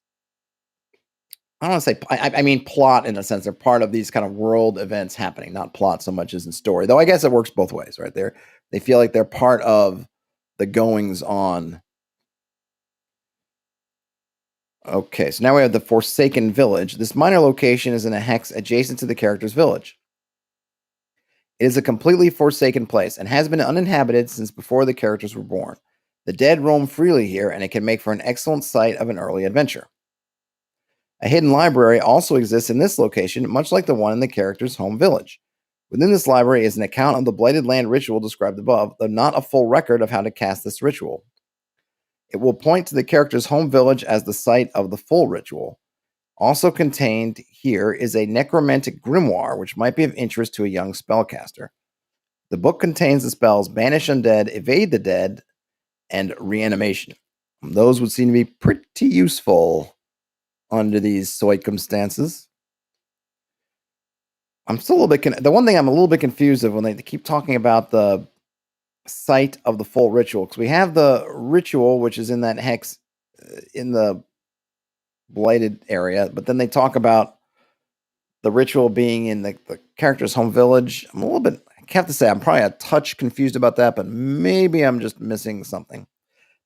I don't want to say, I mean plot in a sense. They're part of these kind of world events happening, not plot so much as in story. Though I guess it works both ways, right? They feel like they're part of the goings on. Okay, so now we have the Forsaken Village. This minor location is in a hex adjacent to the character's village. It is a completely forsaken place and has been uninhabited since before the characters were born. The dead roam freely here, and it can make for an excellent site of an early adventure. A hidden library also exists in this location, much like the one in the character's home village. Within this library is an account of the Blighted Land ritual described above, though not a full record of how to cast this ritual. It will point to the character's home village as the site of the full ritual. Also contained here is a necromantic grimoire, which might be of interest to a young spellcaster. The book contains the spells Banish Undead, Evade the Dead, and Reanimation. Those would seem to be pretty useful under these circumstances. I'm still a little bit... the one thing I'm a little bit confused of when they keep talking about the site of the full ritual, because we have the ritual, which is in that hex in the blighted area, but then they talk about the ritual being in the character's home village. I'm a little bit... I have to say, I'm probably a touch confused about that, but maybe I'm just missing something.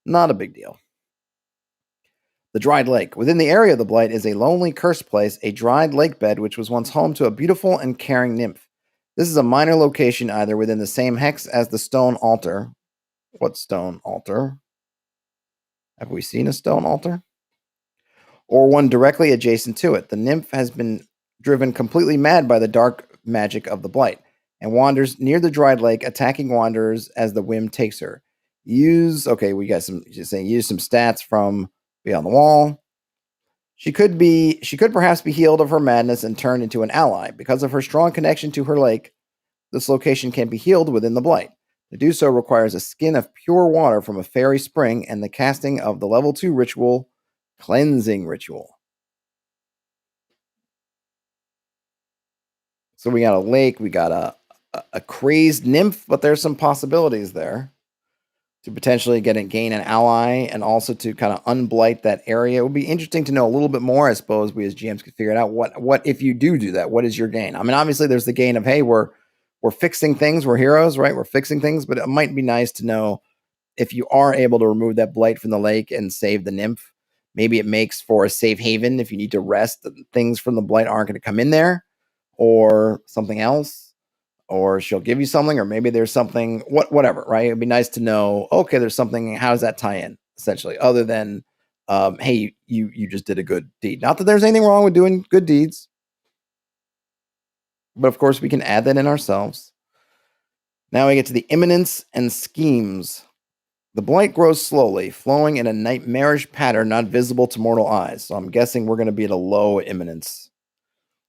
Not a big deal. The Dried Lake. Within the area of the blight is a lonely, cursed place, a dried lake bed, which was once home to a beautiful and caring nymph. This is a minor location either within the same hex as the stone altar. What stone altar? Have we seen a stone altar? Or one directly adjacent to it. The nymph has been driven completely mad by the dark magic of the blight and wanders near the dried lake, attacking wanderers as the whim takes her. We got some, just saying, use some stats from Beyond the Wall. She could perhaps be healed of her madness and turned into an ally. Because of her strong connection to her lake, this location can be healed within the blight. To do so requires a skin of pure water from a fairy spring and the casting of the level 2 ritual, Cleansing Ritual. So we got a lake, we got a crazed nymph, but there's some possibilities there to potentially gain an ally and also to kind of unblight that area. It would be interesting to know a little bit more. I suppose we as GMs could figure it out. What if you do that? What is your gain? I mean, obviously there's the gain of, hey, we're fixing things. We're heroes, right? We're fixing things, but it might be nice to know if you are able to remove that blight from the lake and save the nymph. Maybe it makes for a safe haven if you need to rest. Things from the blight aren't going to come in there, or something else. Or she'll give you something, or maybe there's something, whatever, right? It'd be nice to know, okay, there's something, how does that tie in, essentially, other than, hey, you just did a good deed. Not that there's anything wrong with doing good deeds, but of course we can add that in ourselves. Now we get to the Eminence and schemes. The blight grows slowly, flowing in a nightmarish pattern not visible to mortal eyes. So I'm guessing we're going to be at a low Eminence.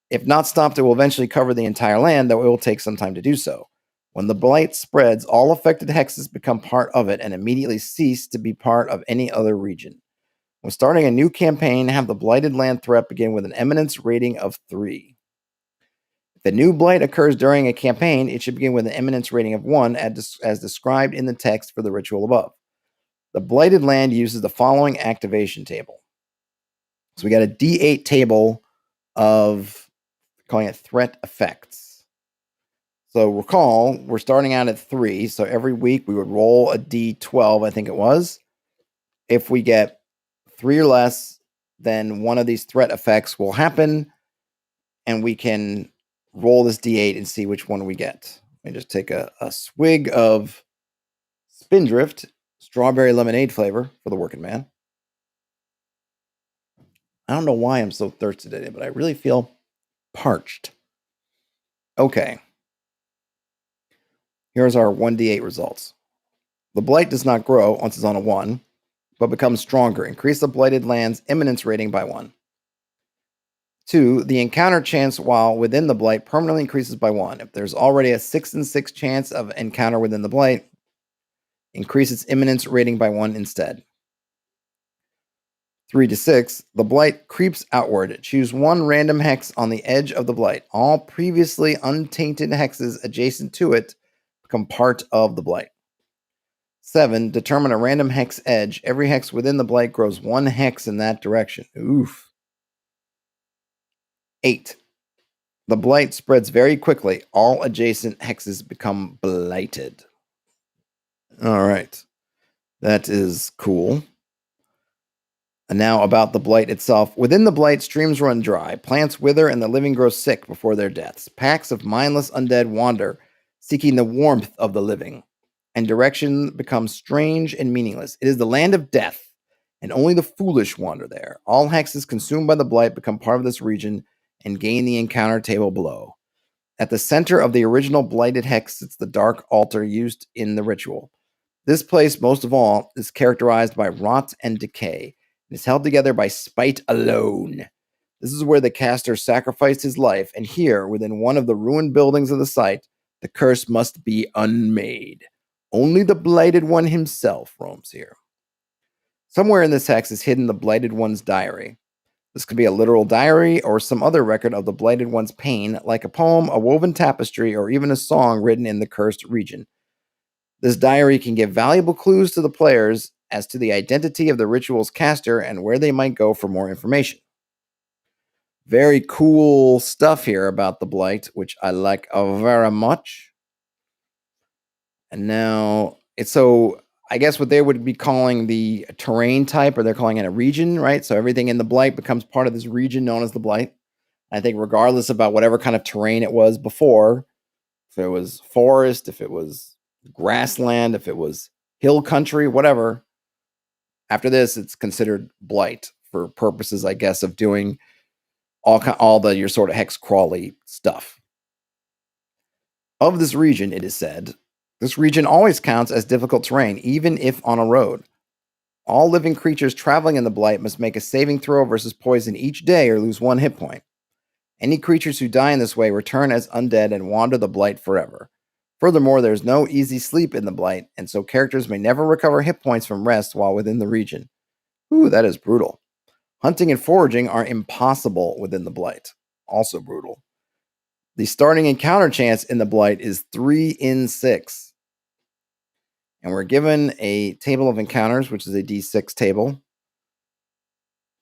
If not stopped, it will eventually cover the entire land, though it will take some time to do so. When the blight spreads, all affected hexes become part of it and immediately cease to be part of any other region. When starting a new campaign, have the blighted land threat begin with an Eminence rating of 3. If the new blight occurs during a campaign, it should begin with an Eminence rating of 1, as described in the text for the ritual above. The blighted land uses the following activation table. So we got a D8 table of, calling it threat effects. So recall, we're starting out at 3. So every week we would roll a D12, I think it was. If we get 3 or less, then one of these threat effects will happen, and we can roll this D8 and see which one we get. Let me just take a swig of Spindrift, strawberry lemonade flavor for the working man. I don't know why I'm so thirsty today, but I really feel parched. Okay. Here's our 1d8 results. The blight does not grow once it's on a 1, but becomes stronger. Increase the blighted land's Eminence rating by 1. 2, the encounter chance while within the blight permanently increases by 1. If there's already a 6 and 6 chance of encounter within the blight, increase its Eminence rating by 1 instead. 3 to 6, the blight creeps outward. Choose one random hex on the edge of the blight. All previously untainted hexes adjacent to it become part of the blight. 7, determine a random hex edge. Every hex within the blight grows 1 hex in that direction. Oof. 8, the blight spreads very quickly. All adjacent hexes become blighted. All right. That is cool. And now about the blight itself. Within the blight, streams run dry, plants wither, and the living grow sick before their deaths. Packs of mindless undead wander, seeking the warmth of the living, and direction becomes strange and meaningless. It is the land of death, and only the foolish wander there. All hexes consumed by the blight become part of this region and gain the encounter table below. At the center of the original blighted hex sits the dark altar used in the ritual. This place, most of all, is characterized by rot and decay. It is held together by spite alone. This is where the caster sacrificed his life, and here, within one of the ruined buildings of the site, the curse must be unmade. Only the Blighted One himself roams here. Somewhere in this hex is hidden the Blighted One's diary. This could be a literal diary or some other record of the Blighted One's pain, like a poem, a woven tapestry, or even a song written in the cursed region. This diary can give valuable clues to the players as to the identity of the ritual's caster and where they might go for more information. Very cool stuff here about the blight, which I like very much. And now, I guess what they would be calling the terrain type, or they're calling it a region, right? So everything in the blight becomes part of this region known as the blight. I think regardless about whatever kind of terrain it was before, if it was forest, if it was grassland, if it was hill country, whatever, after this, it's considered blight for purposes, I guess, of doing all the your sort of hexcrawly stuff. Of this region, it is said, this region always counts as difficult terrain, even if on a road. All living creatures traveling in the blight must make a saving throw versus poison each day or lose 1 hit point. Any creatures who die in this way return as undead and wander the blight forever. Furthermore, there is no easy sleep in the blight, and so characters may never recover hit points from rest while within the region. Ooh, that is brutal. Hunting and foraging are impossible within the blight. Also brutal. The starting encounter chance in the blight is 3 in 6. And we're given a table of encounters, which is a D6 table.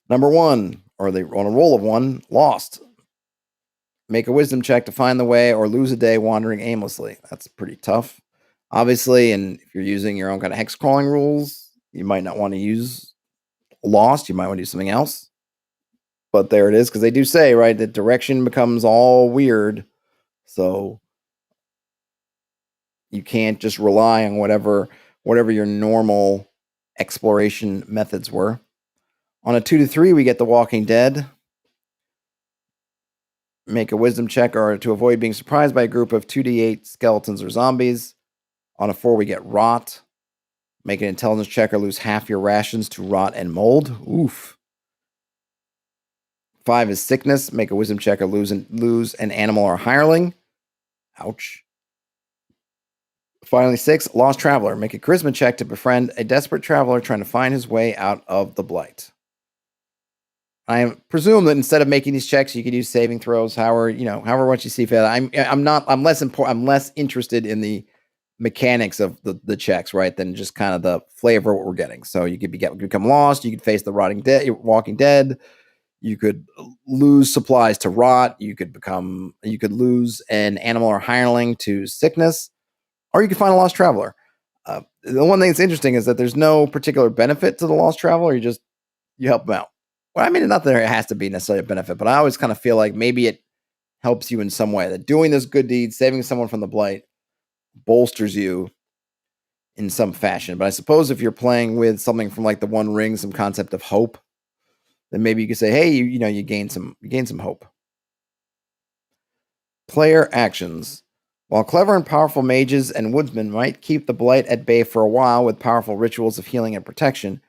Number 1, or on a roll of 1, lost. Make a wisdom check to find the way or lose a day wandering aimlessly. That's pretty tough. Obviously, and if you're using your own kind of hex crawling rules, you might not want to use lost. You might want to do something else. But there it is, because they do say, right, that direction becomes all weird. So you can't just rely on whatever your normal exploration methods were. On a 2 to 3, we get the Walking Dead. Make a wisdom check or to avoid being surprised by a group of 2d8 skeletons or zombies. On a 4, we get rot. Make an intelligence check or lose half your rations to rot and mold. Oof. 5 is sickness. Make a wisdom check or lose an animal or hireling. Ouch. Finally, 6, lost traveler. Make a charisma check to befriend a desperate traveler trying to find his way out of the blight. I presume that instead of making these checks, you could use saving throws. However much you see fit. I'm less interested in the mechanics of the checks, right, than just kind of the flavor of what we're getting. So you could become lost. You could face the walking dead. You could lose supplies to rot. You could lose an animal or hireling to sickness, or you could find a lost traveler. The one thing that's interesting is that there's no particular benefit to the lost traveler. You help them out. Well, I mean, not that it has to be necessarily a benefit, but I always kind of feel like maybe it helps you in some way. That doing this good deed, saving someone from the blight, bolsters you in some fashion. But I suppose if you're playing with something from like the One Ring, some concept of hope, then maybe you could say, hey, you gain some hope. Player actions. While clever and powerful mages and woodsmen might keep the blight at bay for a while with powerful rituals of healing and protection,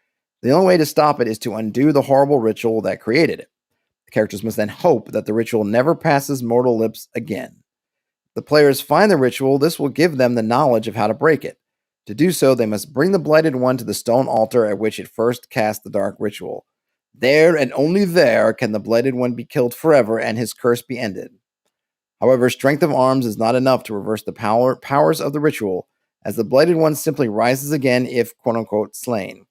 the only way to stop it is to undo the horrible ritual that created it. The characters must then hope that the ritual never passes mortal lips again. If the players find the ritual, this will give them the knowledge of how to break it. To do so, they must bring the blighted one to the stone altar at which it first cast the dark ritual. There and only there can the blighted one be killed forever and his curse be ended. However, strength of arms is not enough to reverse the powers of the ritual, as the blighted one simply rises again if quote-unquote slain.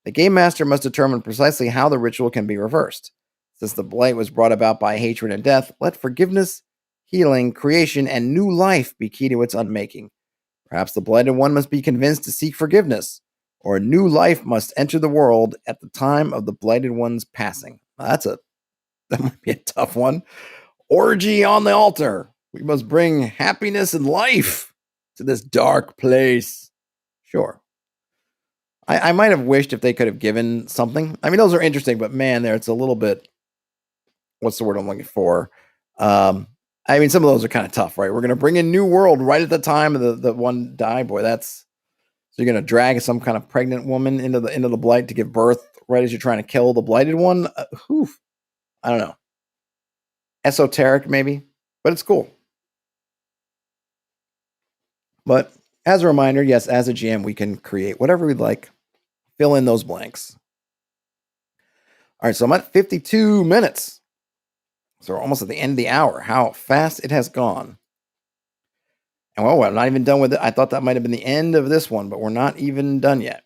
The game master must determine precisely how the ritual can be reversed. Since the blight was brought about by hatred and death, let forgiveness, healing, creation, and new life be key to its unmaking. Perhaps the blighted one must be convinced to seek forgiveness, or a new life must enter the world at the time of the blighted one's passing. That might be a tough one. Orgy on the altar. We must bring happiness and life to this dark place. Sure. I might have wished if they could have given something. I mean, those are interesting, but man, it's a little bit. What's the word I'm looking for? I mean, some of those are kind of tough, right? We're going to bring in New World right at the time of the one die. Boy, so you're going to drag some kind of pregnant woman into the blight to give birth right as you're trying to kill the blighted one. I don't know. Esoteric, maybe, but it's cool. But as a reminder, yes, as a GM, we can create whatever we'd like. Fill in those blanks. All right, so I'm at 52 minutes. So we're almost at the end of the hour. How fast it has gone. And well, I'm not even done with it. I thought that might have been the end of this one, but we're not even done yet.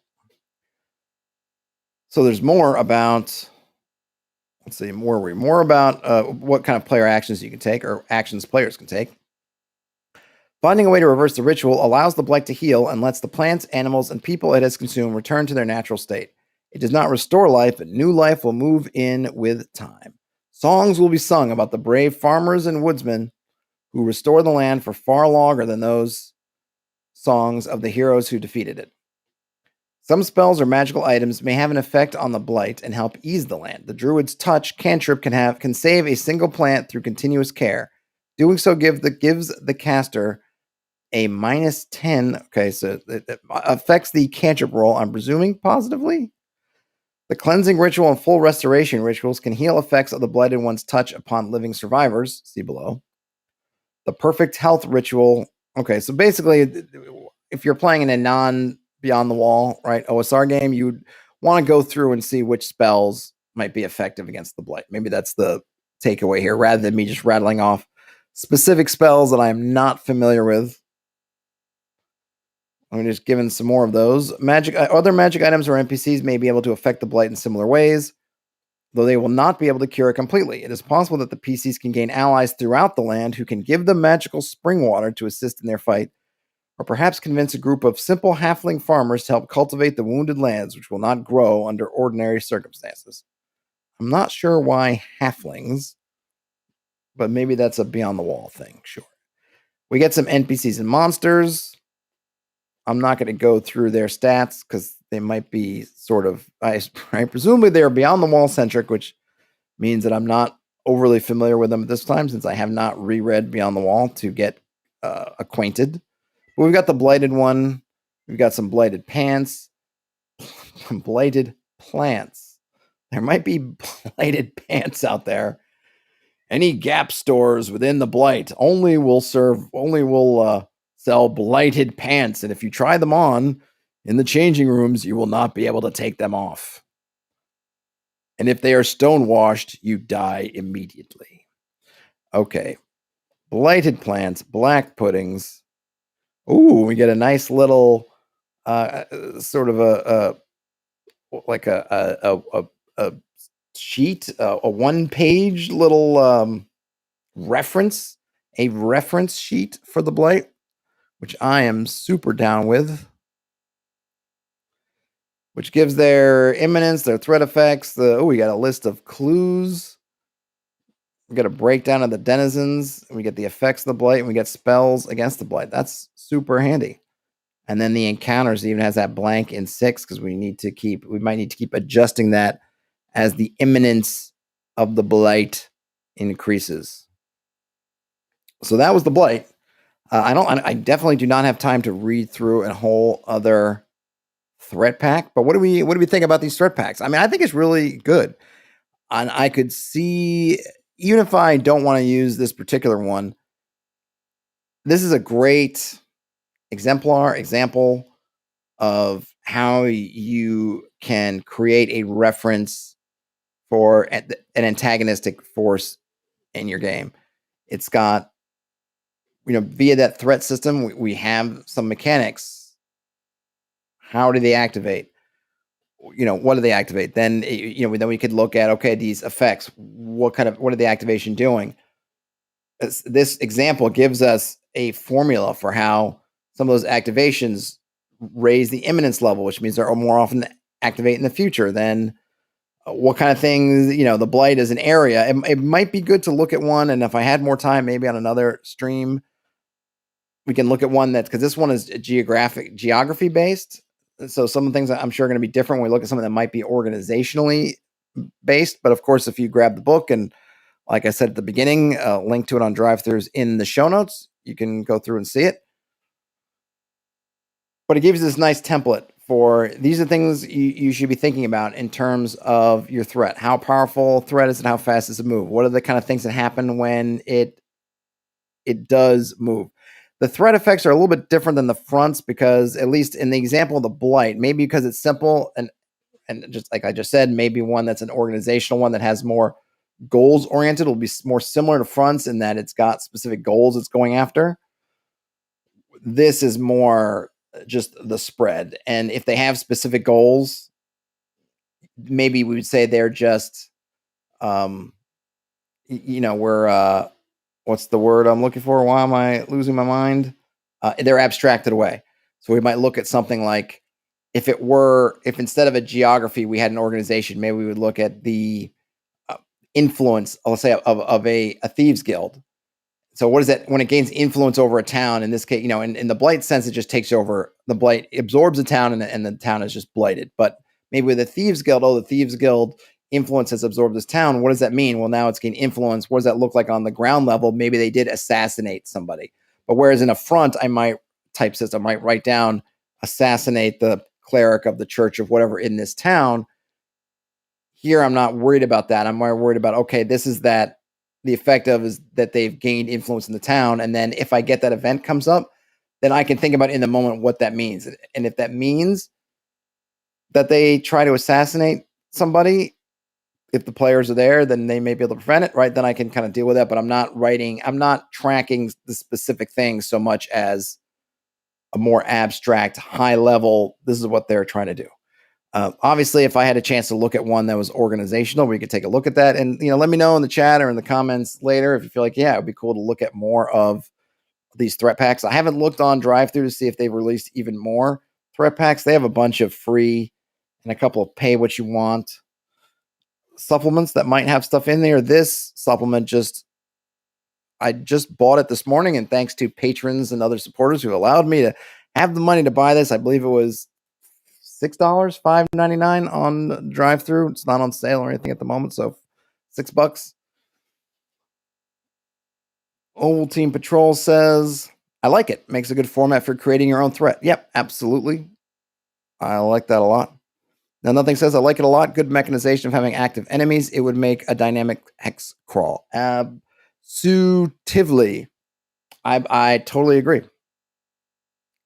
So there's more about, let's see, more about what kind of player actions you can take, or actions players can take. Finding a way to reverse the ritual allows the blight to heal and lets the plants, animals, and people it has consumed return to their natural state. It does not restore life, but new life will move in with time. Songs will be sung about the brave farmers and woodsmen who restore the land for far longer than those songs of the heroes who defeated it. Some spells or magical items may have an effect on the blight and help ease the land. The druid's touch cantrip can save a single plant through continuous care. Doing so gives the caster a -10. Okay, so it affects the cantrip roll, I'm presuming, positively. The cleansing ritual and full restoration rituals can heal effects of the blighted one's touch upon living survivors. See below. The perfect health ritual. Okay, so basically, if you're playing in a non-Beyond the Wall, right, OSR game, you'd want to go through and see which spells might be effective against the blight. Maybe that's the takeaway here, rather than me just rattling off specific spells that I'm not familiar with. I'm just giving some more of those. Other magic items or NPCs may be able to affect the blight in similar ways, though they will not be able to cure it completely. It is possible that the PCs can gain allies throughout the land who can give them magical spring water to assist in their fight, or perhaps convince a group of simple halfling farmers to help cultivate the wounded lands, which will not grow under ordinary circumstances. I'm not sure why halflings, but maybe that's a Beyond the Wall thing, sure. We get some NPCs and monsters. I'm not going to go through their stats because they might be sort of, presumably they're Beyond the Wall centric, which means that I'm not overly familiar with them at this time since I have not reread Beyond the Wall to get acquainted. But we've got the blighted one. We've got some blighted pants, blighted plants. There might be blighted pants out there. Any Gap stores within the blight only will sell blighted pants, and if you try them on in the changing rooms, you will not be able to take them off. And if they are stonewashed, you die immediately. Okay. Blighted plants, black puddings. Ooh, we get a nice little sort of a sheet, a one-page little reference, a reference sheet for the blight, which I am super down with. Which gives their imminence, their threat effects. We got a list of clues. We got a breakdown of the denizens. We get the effects of the blight, and we get spells against the blight. That's super handy. And then the encounters even has that blank in 6 because we might need to keep adjusting that as the imminence of the blight increases. So that was the blight. I definitely do not have time to read through a whole other threat pack. But what do we think about these threat packs? I mean, I think it's really good. And I could see, even if I don't want to use this particular one, this is a great example of how you can create a reference for an antagonistic force in your game. It's got, via that threat system, we have some mechanics. How do they activate? What do they activate? Then, then we could look at, okay, these effects, what are the activation doing? This example gives us a formula for how some of those activations raise the imminence level, which means they're more often activate in the future. Then what kind of things, the blight is an area. It might be good to look at one. And if I had more time, maybe on another stream, we can look at one because this one is geography based. So some of the things I'm sure are going to be different when we look at something that might be organizationally based. But of course, if you grab the book, and like I said at the beginning, link to it on drive-thrus in the show notes, you can go through and see it. But it gives you this nice template for these are things you should be thinking about in terms of your threat. How powerful threat is it? How fast does it move? What are the kind of things that happen when it does move? The threat effects are a little bit different than the fronts because, at least in the example of the blight, maybe because it's simple and just like I just said, maybe one that's an organizational one that has more goals oriented will be more similar to fronts in that it's got specific goals it's going after. This is more just the spread. And if they have specific goals, maybe we would say they're just, we're, what's the word I'm looking for? Why am I losing my mind? They're abstracted away. So we might look at something like if instead of a geography, we had an organization, maybe we would look at the influence, let's say, of a thieves guild. So what is that when it gains influence over a town? In this case, in the blight sense, it just takes over. The blight absorbs a town and the town is just blighted. But maybe with the thieves guild, the thieves guild influence has absorbed this town. What does that mean? Well, now it's gained influence. What does that look like on the ground level? Maybe they did assassinate somebody. But whereas in a front, I might write down assassinate the cleric of the church of whatever in this town. Here, I'm not worried about that. I'm more worried about, okay, this is that the effect of is that they've gained influence in the town. And then if I get that event comes up, then I can think about in the moment what that means. And if that means that they try to assassinate somebody, if the players are there, then they may be able to prevent it, right? Then I can kind of deal with that. But I'm not tracking the specific things so much as a more abstract, high level, this is what they're trying to do. Obviously, if I had a chance to look at one that was organizational, we could take a look at that. And, let me know in the chat or in the comments later if you feel like, yeah, it'd be cool to look at more of these threat packs. I haven't looked on drive-thru to see if they've released even more threat packs. They have a bunch of free and a couple of pay what you want supplements that might have stuff in there. This supplement I just bought it this morning, and thanks to patrons and other supporters who allowed me to have the money to buy this. I believe it was $6, $5.99 on drive-thru. It's not on sale or anything at the moment, so $6. Oval Team Patrol says, I like it. Makes a good format for creating your own threat. Yep, absolutely. I like that a lot. Now, nothing says I like it a lot. Good mechanization of having active enemies. It would make a dynamic hex crawl. Absolutely. I totally agree.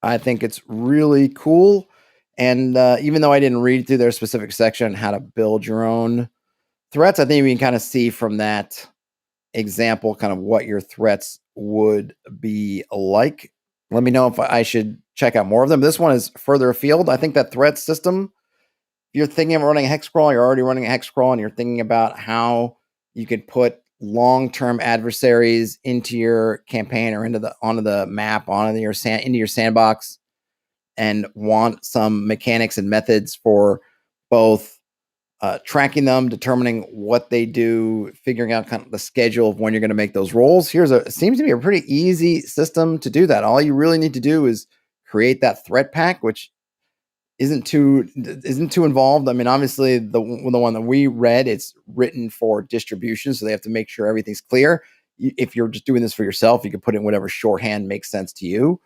I think it's really cool. And even though I didn't read through their specific section on how to build your own threats, I think we can kind of see from that example kind of what your threats would be like. Let me know if I should check out more of them. This one is further afield. I think that threat system, if you're thinking of running a Hexcrawl, you're already running a Hexcrawl, and you're thinking about how you could put long-term adversaries into your campaign or onto the map, into your sandbox, and want some mechanics and methods for both tracking them, determining what they do, figuring out kind of the schedule of when you're going to make those rolls. It seems to be a pretty easy system to do that. All you really need to do is create that threat pack, which isn't too involved. I mean, obviously the one that we read, it's written for distribution, so they have to make sure everything's clear. If you're just doing this for yourself, you can put in whatever shorthand makes sense to you.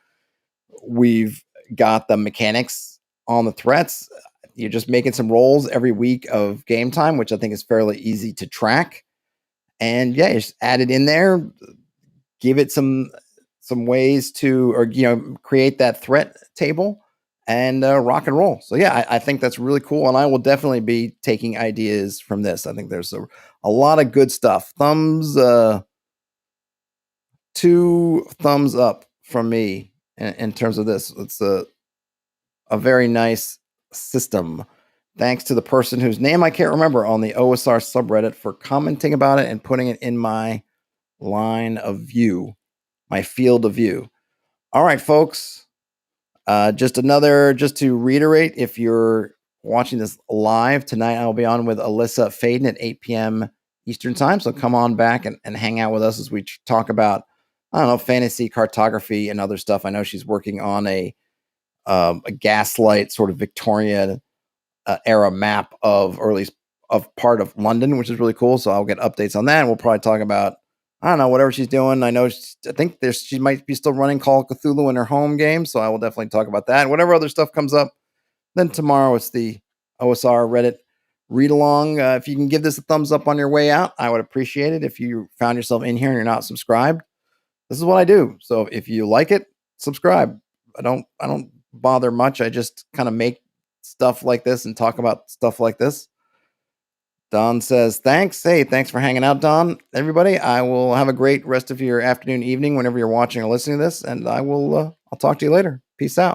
We've got the mechanics on the threats. You're just making some rolls every week of game time, which I think is fairly easy to track. And yeah, you just add it in there, give it some ways to, or create that threat table and rock and roll. So yeah, I think that's really cool, and I will definitely be taking ideas from this. I think there's a lot of good stuff. 2 thumbs up from me in terms of this. It's a very nice system. Thanks to the person whose name I can't remember on the OSR subreddit for commenting about it and putting it in my line of view, my field of view. All right, folks. Just to reiterate, if you're watching this live tonight, I'll be on with Alyssa Faden at 8 p.m. Eastern time. So come on back and hang out with us as we talk about, I don't know, fantasy cartography and other stuff. I know she's working on a gaslight sort of Victorian era map of, or at least of part of London, which is really cool. So I'll get updates on that. And we'll probably talk about, I don't know, whatever she's doing. I think she might be still running Call of Cthulhu in her home game. So I will definitely talk about that. And whatever other stuff comes up. Then tomorrow it's the OSR Reddit read along. If you can give this a thumbs up on your way out, I would appreciate it. If you found yourself in here and you're not subscribed, this is what I do. So if you like it, subscribe. I don't bother much. I just kind of make stuff like this and talk about stuff like this. Don says, thanks. Hey, thanks for hanging out, Don. Everybody, I will have a great rest of your afternoon, evening, whenever you're watching or listening to this, and I'll talk to you later. Peace out.